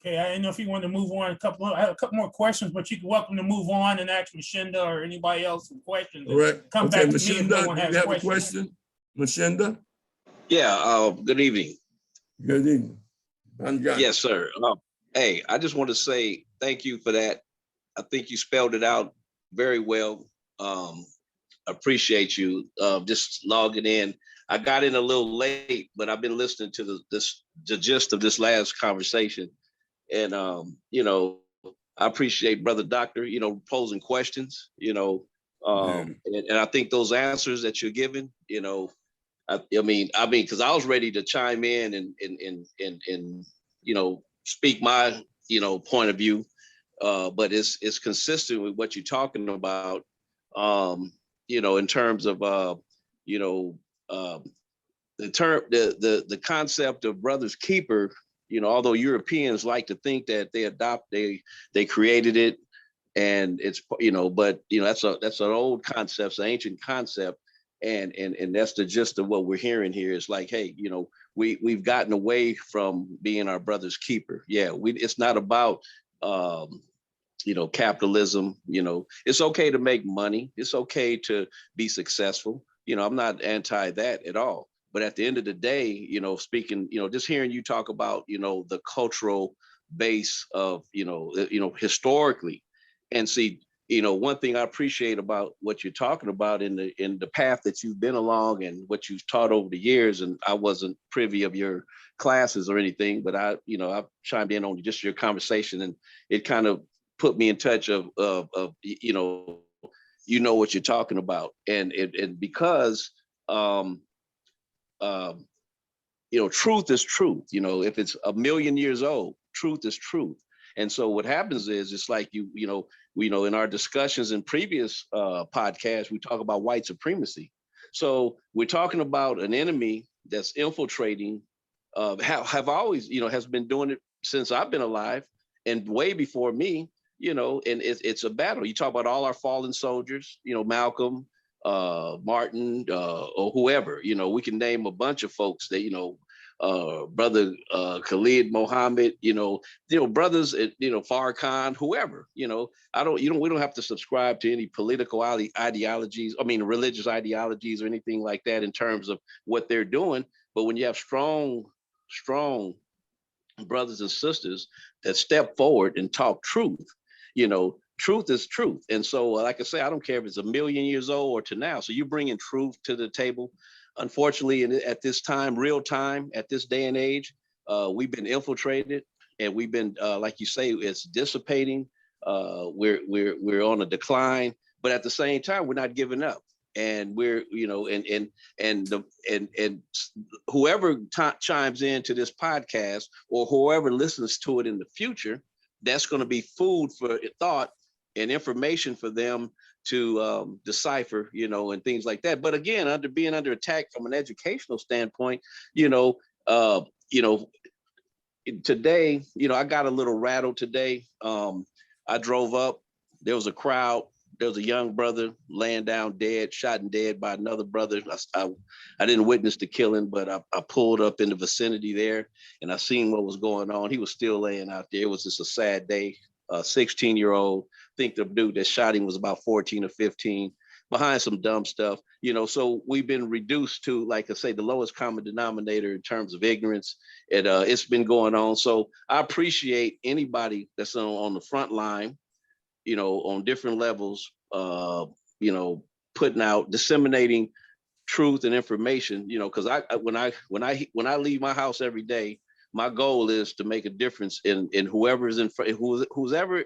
Okay, I didn't know if you wanted to move on. I have a couple more questions, but you're welcome to move on and ask Machinda or anybody else some questions. All right. Come Okay, back to me if no Machinda, one do has you have a questions. question? Machinda? Yeah, good evening. Good evening. Anjani. Yes, sir. Hey, I just want to say thank you for that. I think you spelled it out very well. Appreciate you just logging in. I got in a little late, but I've been listening to the gist of this last conversation. And, I appreciate Brother Doctor, posing questions, and I think those answers that you're giving, I mean, because I was ready to chime in and speak my point of view, but it's consistent with what you're talking about, in terms of the concept of brother's keeper. Although Europeans like to think that they created it, and it's but that's an old concept, it's an ancient concept. And that's the gist of what we're hearing here. Is like, hey, we've gotten away from being our brother's keeper. Yeah, it's not about capitalism. It's okay to make money. It's okay to be successful. I'm not anti that at all. But at the end of the day, speaking, just hearing you talk about, the cultural base of, historically, and see, one thing I appreciate about what you're talking about in the path that you've been along and what you've taught over the years, and I wasn't privy of your classes or anything, but I chimed in on just your conversation, and it kind of put me in touch of what you're talking about, and because truth is truth. If it's a million years old, truth is truth. And so what happens is, it's like we know in our discussions in previous podcasts, we talk about white supremacy. So we're talking about an enemy that's infiltrating, have always, has been doing it since I've been alive and way before me, and it's a battle. You talk about all our fallen soldiers, Malcolm, Martin, or whoever, we can name a bunch of folks that, brother Khalid Mohammed, brothers, Farrakhan, whoever, we don't have to subscribe to any political ideologies, religious ideologies or anything like that in terms of what they're doing. But when you have strong brothers and sisters that step forward and talk truth, truth is truth. And so, like I say, I don't care if it's a million years old or to now. So you're bringing truth to the table. Unfortunately, at this time, real time, at this day and age, we've been infiltrated, and we've been, like you say, it's dissipating. We're on a decline, but at the same time, we're not giving up. And we're, and whoever chimes into this podcast, or whoever listens to it in the future, that's going to be food for thought and information for them to decipher, and things like that. But again, being under attack from an educational standpoint, today, I got a little rattled today. I drove up, there was a crowd. There was a young brother laying down dead, shot and dead by another brother. I didn't witness the killing, but I pulled up in the vicinity there, and I seen what was going on. He was still laying out there. It was just a sad day. 16-year-old, I think the dude that shot him was about 14 or 15, behind some dumb stuff. So we've been reduced to, like I say, the lowest common denominator in terms of ignorance. It's been going on. So I appreciate anybody that's on the front line, on different levels, putting out, disseminating truth and information, because when I leave my house every day, my goal is to make a difference in whoever is whoever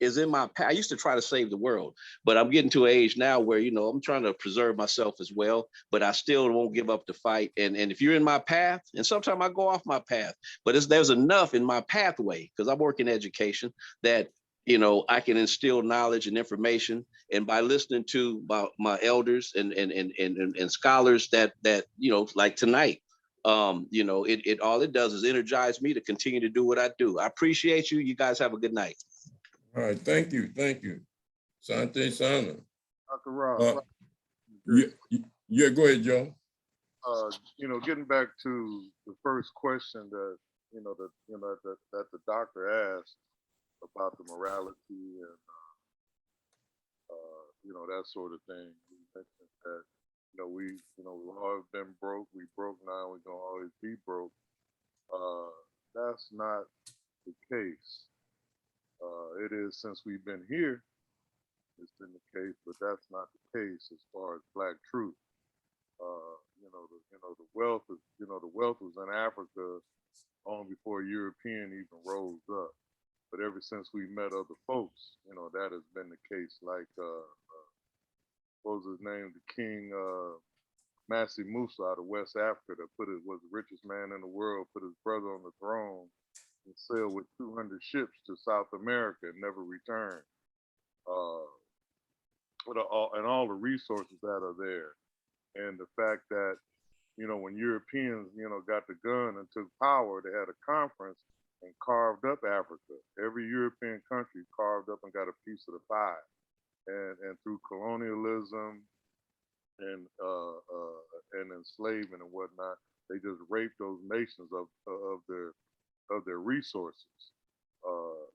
is in my path. I used to try to save the world, but I'm getting to an age now where, I'm trying to preserve myself as well, but I still won't give up the fight. And if you're in my path, and sometimes I go off my path, but there's enough in my pathway, because I work in education, that I can instill knowledge and information. And by listening to my elders and scholars that like tonight, it all it does is energize me to continue to do what I do. I appreciate you. You guys have a good night. All right, thank you. Sante Sana. Dr. Rob. Yeah, go ahead, Joe. Getting back to the first question that that the doctor asked about the morality and that sort of thing. We mentioned that we've always been broke. We broke now. We're gonna always be broke. That's not the case. It is since we've been here. It's been the case, but that's not the case as far as Black truth. The wealth is, the wealth was in Africa long before European even rose up. But ever since we met other folks, that has been the case. Like, what was his name? The King Massi Musa out of West Africa that was the richest man in the world, put his brother on the throne and sailed with 200 ships to South America and never returned. And all the resources that are there. And the fact that, when Europeans, got the gun and took power, they had a conference and carved up Africa. Every European country carved up and got a piece of the pie. And through colonialism and enslavement and whatnot, they just raped those nations of their resources.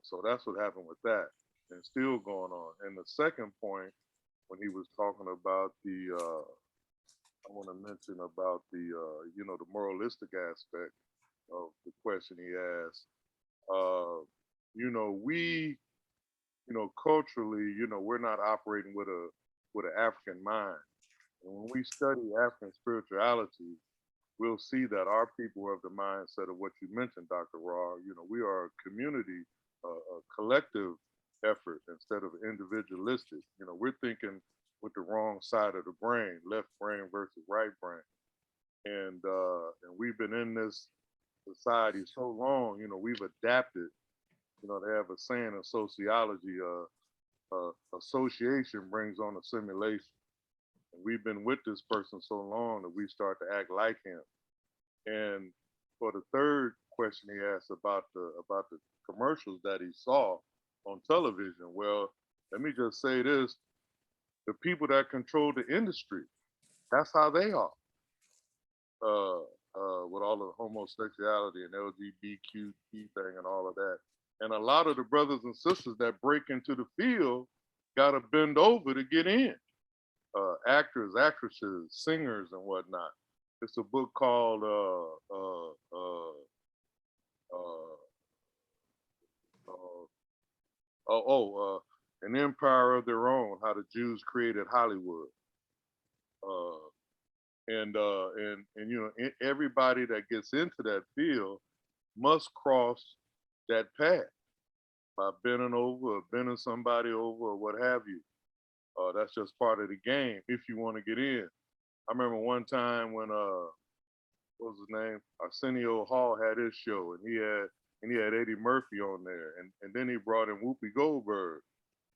So that's what happened with that, and still going on. And the second point, when he was talking about I want to mention about the moralistic aspect of the question he asked. We, culturally, we're not operating with an African mind. And when we study African spirituality, we'll see that our people have the mindset of what you mentioned, Dr. Raw. We are a community, a collective effort instead of individualistic. We're thinking with the wrong side of the brain, left brain versus right brain. And we've been in this society so long, we've adapted. They have a saying in sociology, association brings on assimilation. And we've been with this person so long that we start to act like him. And for the third question he asked about the commercials that he saw on television, well, let me just say this. The people that control the industry, that's how they are. With all the homosexuality and LGBTQ thing and all of that. And a lot of the brothers and sisters that break into the field got to bend over to get in. Actors, actresses, singers, and whatnot. It's a book called An Empire of Their Own: How the Jews Created Hollywood. Everybody that gets into that field must cross that path by bending over or bending somebody over or what have you. That's just part of the game if you want to get in. I remember one time when what was his name? Arsenio Hall had his show, and he had Eddie Murphy on there, and then he brought in Whoopi Goldberg,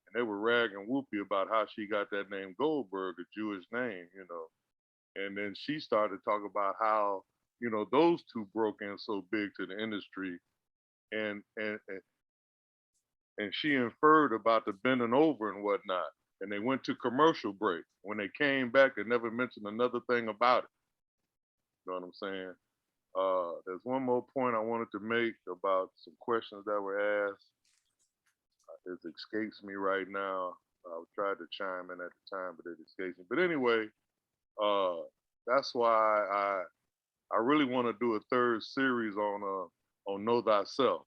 and they were ragging Whoopi about how she got that name Goldberg, a Jewish name, and then she started talking about how those two broke in so big to the industry, and she inferred about the bending over and whatnot. And they went to commercial break. When they came back, they never mentioned another thing about it. You know what I'm saying? There's one more point I wanted to make about some questions that were asked. It escapes me right now. I tried to chime in at the time, but it escapes me. But anyway, that's why I really want to do a third series on Know Thyself,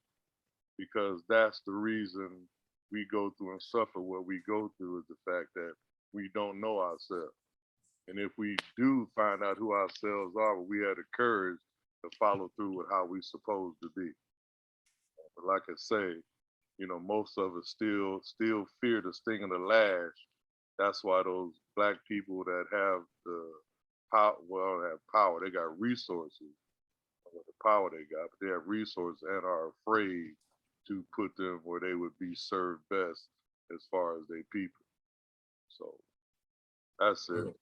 because that's the reason we go through and suffer what we go through, is the fact that we don't know ourselves. And if we do find out who ourselves are, we have the courage to follow through with how we're supposed to be. But like I say, most of us still fear the sting of the lash. That's why those Black people that have the power, they got resources. The power they got, but they have resources and are afraid to put them where they would be served best as far as they people. So that's it.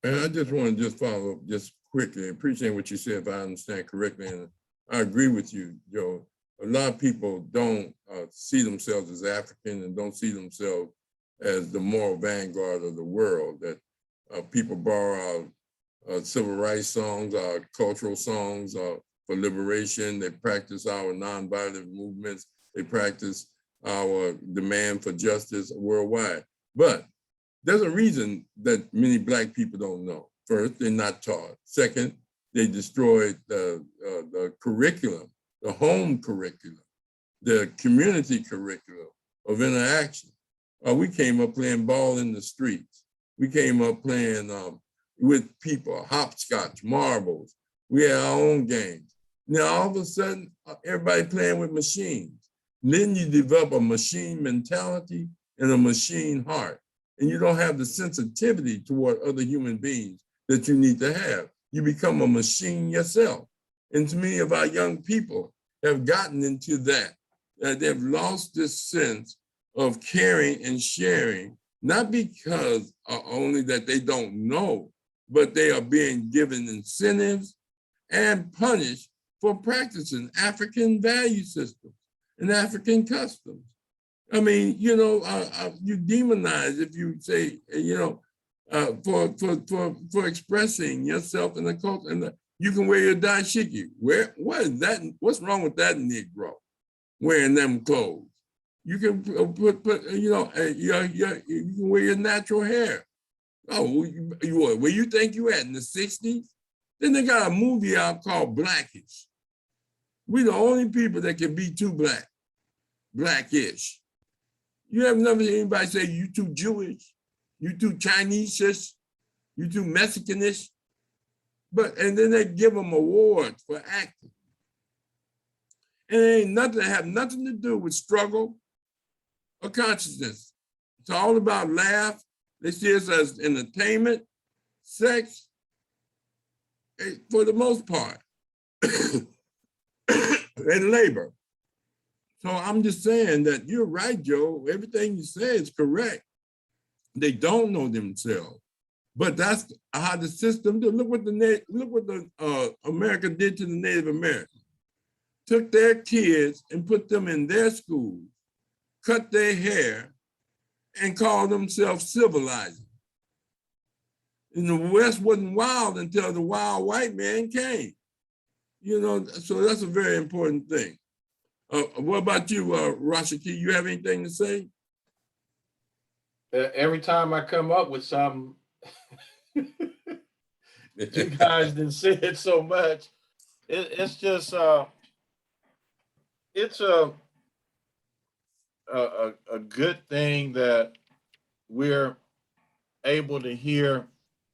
And I just want to follow up just quickly. I appreciate what you said, if I understand correctly. And I agree with you, Joe. A lot of people don't see themselves as African and don't see themselves as the moral vanguard of the world. That people borrow our civil rights songs, our cultural songs, for liberation. They practice our nonviolent movements. They practice our demand for justice worldwide. But there's a reason that many Black people don't know. First, they're not taught. Second, they destroyed the curriculum, the home curriculum, the community curriculum of interaction. We came up playing ball in the streets. We came up playing with people, hopscotch, marbles. We had our own games. Now, all of a sudden, everybody playing with machines. And then you develop a machine mentality and a machine heart. And you don't have the sensitivity toward other human beings that you need to have. You become a machine yourself. And too many of our young people have gotten into that. They've lost this sense of caring and sharing, not because only that they don't know, but they are being given incentives and punished for practicing African value systems and African customs. I mean, you demonize if you say, for expressing yourself in the culture. And you can wear your dashiki. What is that? What's wrong with that Negro wearing them clothes? You can you can wear your natural hair. Oh, where you think you at in the 60s? Then they got a movie out called Blackish. We the only people that can be too black, blackish. You have never heard anybody say you too Jewish, you too Chinese-ish, you too Mexicanish. And then they give them awards for acting. And it ain't nothing that have nothing to do with struggle or consciousness. It's all about laugh. They see us as entertainment, sex, for the most part, and labor. So I'm just saying that you're right, Joe. Everything you say is correct. They don't know themselves, but that's how the system do. Look what the America did to the Native Americans. Took their kids and put them in their schools, cut their hair, and called themselves civilizing. And the West wasn't wild until the wild white man came. So that's a very important thing. What about you, Rashaki? You have anything to say? Every time I come up with something, you guys didn't say it so much. It's just it's a good thing that we're able to hear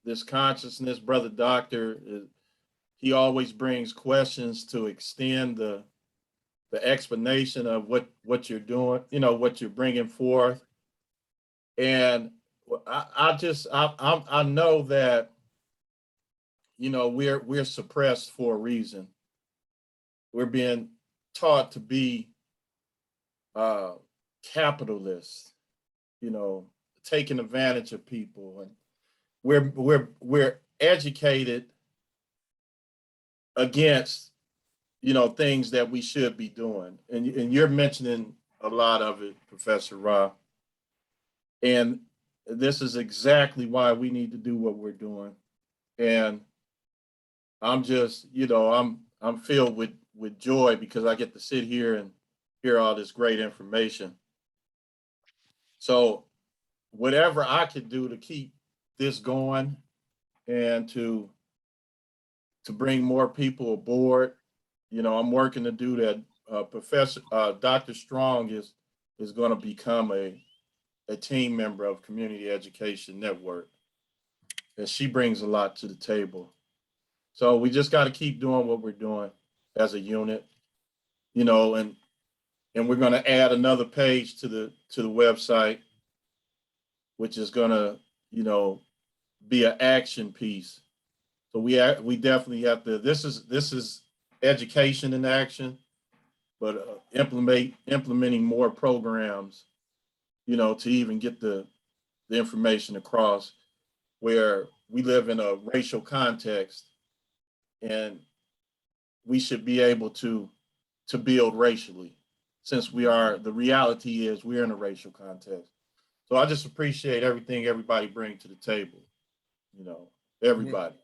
this consciousness. Brother Doctor, he always brings questions to extend the explanation of what you're doing, what you're bringing forth. And I know that, we're suppressed for a reason. We're being taught to be capitalists, taking advantage of people, and we're educated against things that we should be doing. And you're mentioning a lot of it, Professor Ra. And this is exactly why we need to do what we're doing. And I'm just, I'm filled with joy because I get to sit here and hear all this great information. So whatever I could do to keep this going and to bring more people aboard, I'm working to do that. Dr. Strong is going to become a team member of Community Education Network, and she brings a lot to the table. So we just got to keep doing what we're doing as a unit, and we're going to add another page to the website, which is going to, be an action piece. So we definitely have to. This is education in action, but implementing more programs, to even get the information across, where we live in a racial context, and we should be able to build racially, since the reality is we're in a racial context. So I just appreciate everything everybody brings to the table, everybody.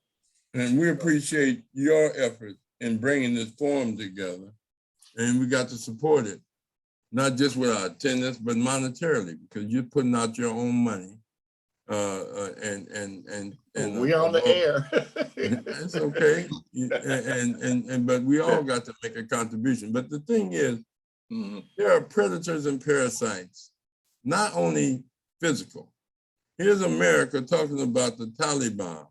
And we appreciate your efforts in bringing this forum together, and we got to support it, not just with our attendance, but monetarily, because you're putting out your own money. And We're on the air. It's okay. But we all got to make a contribution. But the thing is, there are predators and parasites, not only physical. Here's America talking about the Taliban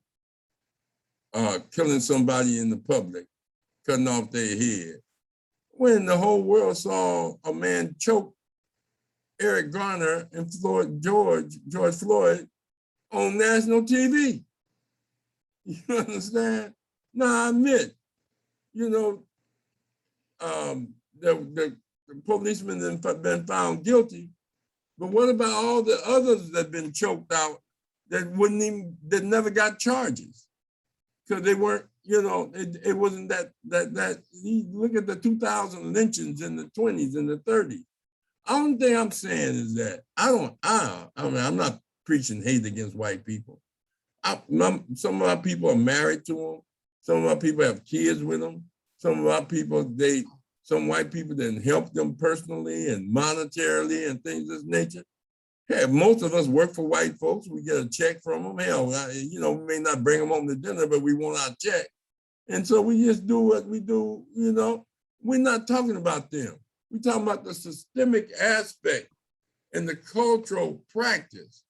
killing somebody in the public, cutting off their head, when the whole world saw a man choke Eric Garner and George Floyd on national TV. You understand? Now, I admit, you know, the policemen have been found guilty, but what about all the others that have been choked out that never got charges? Because they weren't, you know, it wasn't that look at the 2000 lynchings in the 20s and the 30s. Only thing I'm saying is that I'm not preaching hate against white people. Some of our people are married to them. Some of our people have kids with them. Some of our people, some white people didn't help them personally and monetarily and things of this nature. Hey, most of us work for white folks. We get a check from them. Hell, you know, we may not bring them home to dinner, but we want our check. And so we just do what we do, you know. We're not talking about them. We're talking about the systemic aspect and the cultural practice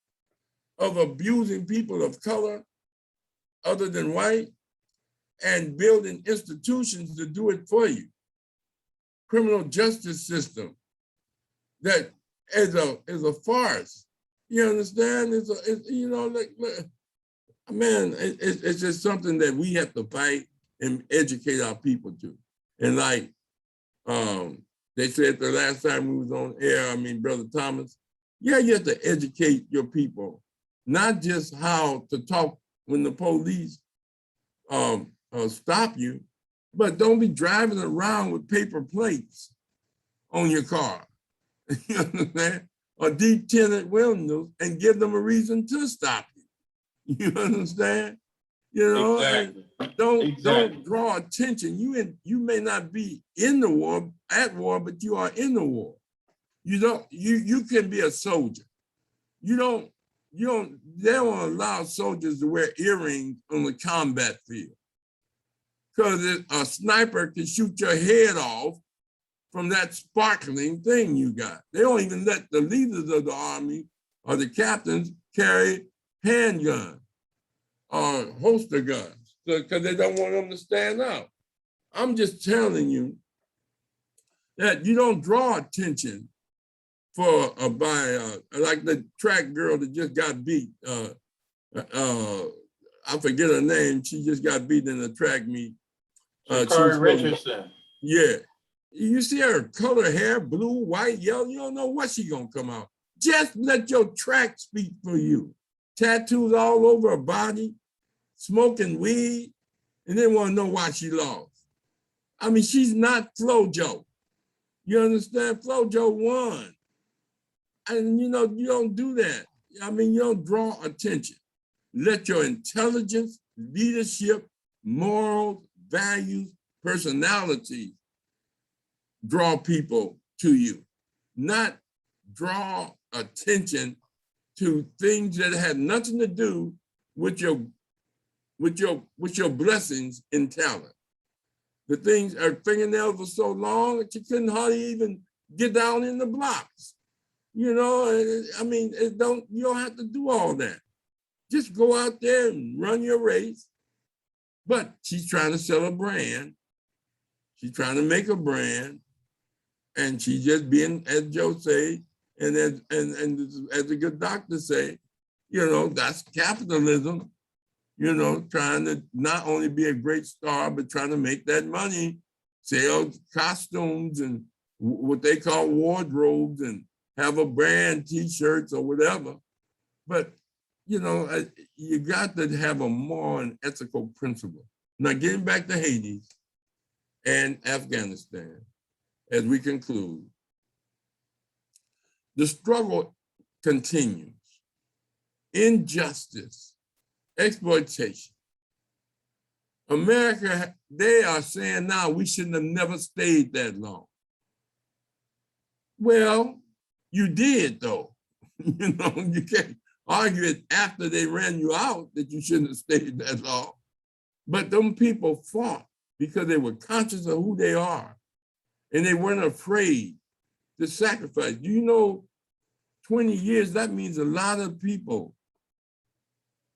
of abusing people of color other than white and building institutions to do it for you. Criminal justice system that is a farce. You understand? It's you know, like, man, it's just something that we have to fight and educate our people to. And like they said the last time we was on air, I mean, Brother Thomas, yeah, you have to educate your people, not just how to talk when the police stop you, but don't be driving around with paper plates on your car. You understand? Or deep tinted windows and give them a reason to stop you. You understand? You know, exactly. Don't draw attention. You may not be in the war, at war, but you are in the war. You can be a soldier. They don't allow soldiers to wear earrings on the combat field, because a sniper can shoot your head off from that sparkling thing you got. They don't even let the leaders of the army or the captains carry handguns or holster guns because they don't want them to stand out. I'm just telling you that you don't draw attention by like the track girl that just got beat. I forget her name. She just got beat in a track meet. Sha'Carri Richardson. Yeah. You see her color hair, blue, white, yellow, you don't know what she's gonna come out. Just let your track speak for you. Tattoos all over her body, smoking weed, and they wanna know why she lost. I mean, she's not FloJo. You understand? FloJo won. And you know, you don't do that. I mean, you don't draw attention. Let your intelligence, leadership, morals, values, personalities draw people to you, not draw attention to things that had nothing to do with your blessings and talent. The things, her fingernails were so long that she couldn't hardly even get down in the blocks. You know, I mean, you don't have to do all that. Just go out there and run your race. But she's trying to sell a brand. She's trying to make a brand. And she's just being, as Joe say, and as a good doctor say, you know, that's capitalism, you know, trying to not only be a great star, but trying to make that money, sell costumes and what they call wardrobes and have a brand, t-shirts or whatever. But, you know, you got to have a moral and ethical principle. Now, getting back to Haiti and Afghanistan, as we conclude, the struggle continues. Injustice, exploitation, America, they are saying now we shouldn't have never stayed that long. Well, you did though. You know, you can't argue it after they ran you out that you shouldn't have stayed that long. But them people fought because they were conscious of who they are and they weren't afraid to sacrifice. You know, 20 years, that means a lot of people,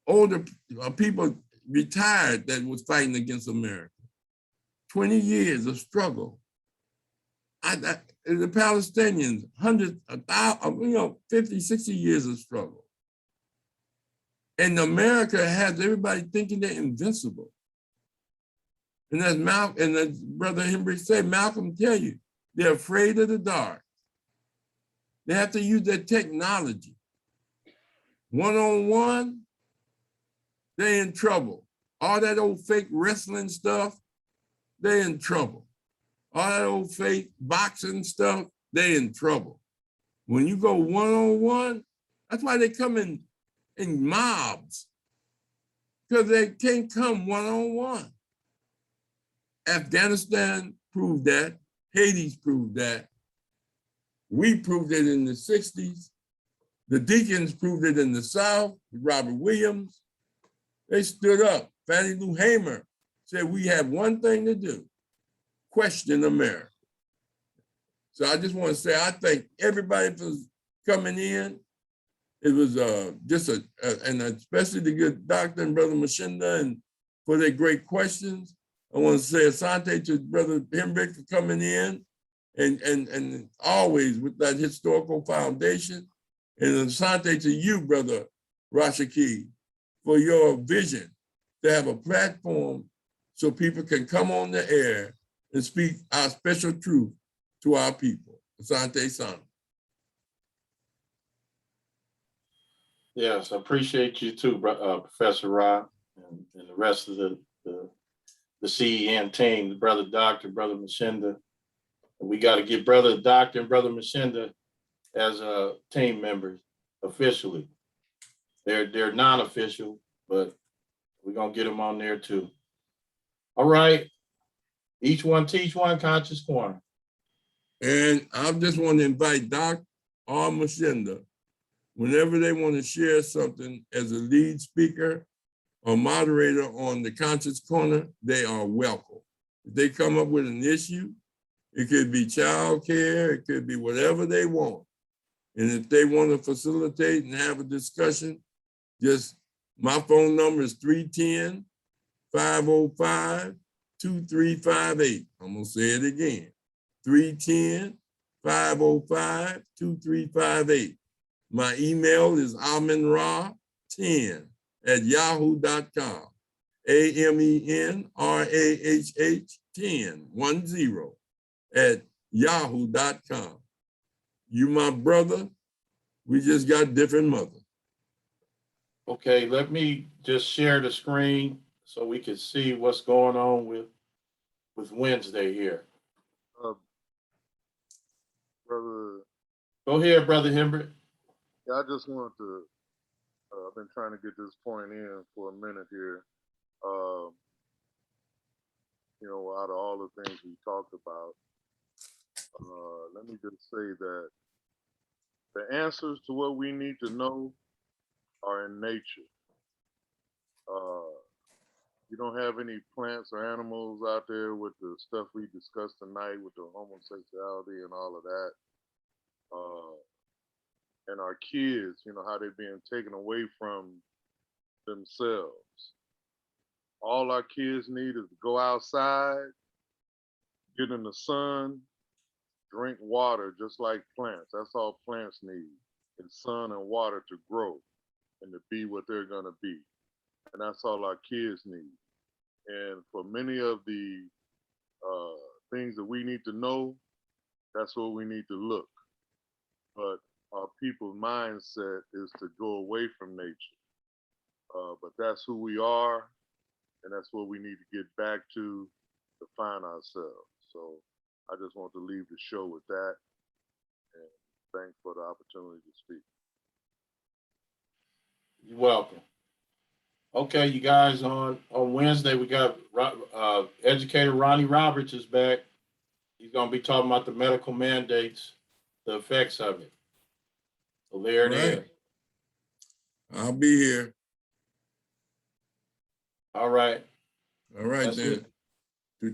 older people retired that was fighting against America. 20 years of struggle. The Palestinians, hundreds, 50, 60 years of struggle. And America has everybody thinking they're invincible. And as Brother Hendrick said, Malcolm tell you, they're afraid of the dark. They have to use their technology. One-on-one, they're in trouble. All that old fake wrestling stuff, they're in trouble. All that old fake boxing stuff, they're in trouble. When you go one-on-one, that's why they come in mobs, because they can't come one-on-one. Afghanistan proved that. Haiti's proved that. We proved it in the 60s. The Deacons proved it in the South, with Robert Williams. They stood up. Fannie Lou Hamer said, we have one thing to do, question America. So I just want to say, I thank everybody for coming in. It was and especially the good doctor and Brother Machinda and for their great questions. I want to say asante to Brother Hendrick for coming in and always with that historical foundation. And asante to you, Brother Rashaki, for your vision to have a platform so people can come on the air and speak our special truth to our people. Asante Sana. Yes, I appreciate you too, Professor Rob, and the rest of the CEN team, the Brother Doctor, Brother Machinda. We got to get Brother Doctor and Brother Machinda as team members officially. They're non-official, but we're going to get them on there too. All right. Each one teach one, Conscious Corner. And I just want to invite Doc or Machinda, whenever they want to share something as a lead speaker or moderator on the Conscious Corner, they are welcome. If they come up with an issue, it could be child care, it could be whatever they want. And if they want to facilitate and have a discussion, just my phone number is 310-505-2358. I'm going to say it again, 310-505-2358. My email is amenrah10@yahoo.com. amenrah10@yahoo.com. You my brother, we just got different mother. Okay, let me just share the screen so we can see what's going on with Wednesday here. Brother, Go ahead, Brother Hendrick. yeah, I just wanted to, I've been trying to get this point in for a minute here. Out of all the things we talked about, let me just say that the answers to what we need to know are in nature. You don't have any plants or animals out there with the stuff we discussed tonight with the homosexuality and all of that. And our kids, how they're being taken away from themselves. All our kids need is to go outside, get in the sun, drink water just like plants. That's all plants need, and sun and water to grow and to be what they're gonna be. And that's all our kids need. And for many of the things that we need to know, that's where we need to look. But our people's mindset is to go away from nature. But that's who we are, and that's what we need to get back to find ourselves. So I just want to leave the show with that, and thanks for the opportunity to speak. You're welcome. Okay, you guys, on Wednesday, we got educator Ronnie Roberts is back. He's gonna be talking about the medical mandates, the effects of it. So there it is. Right. I'll be here. All right. All right That's then. it. Two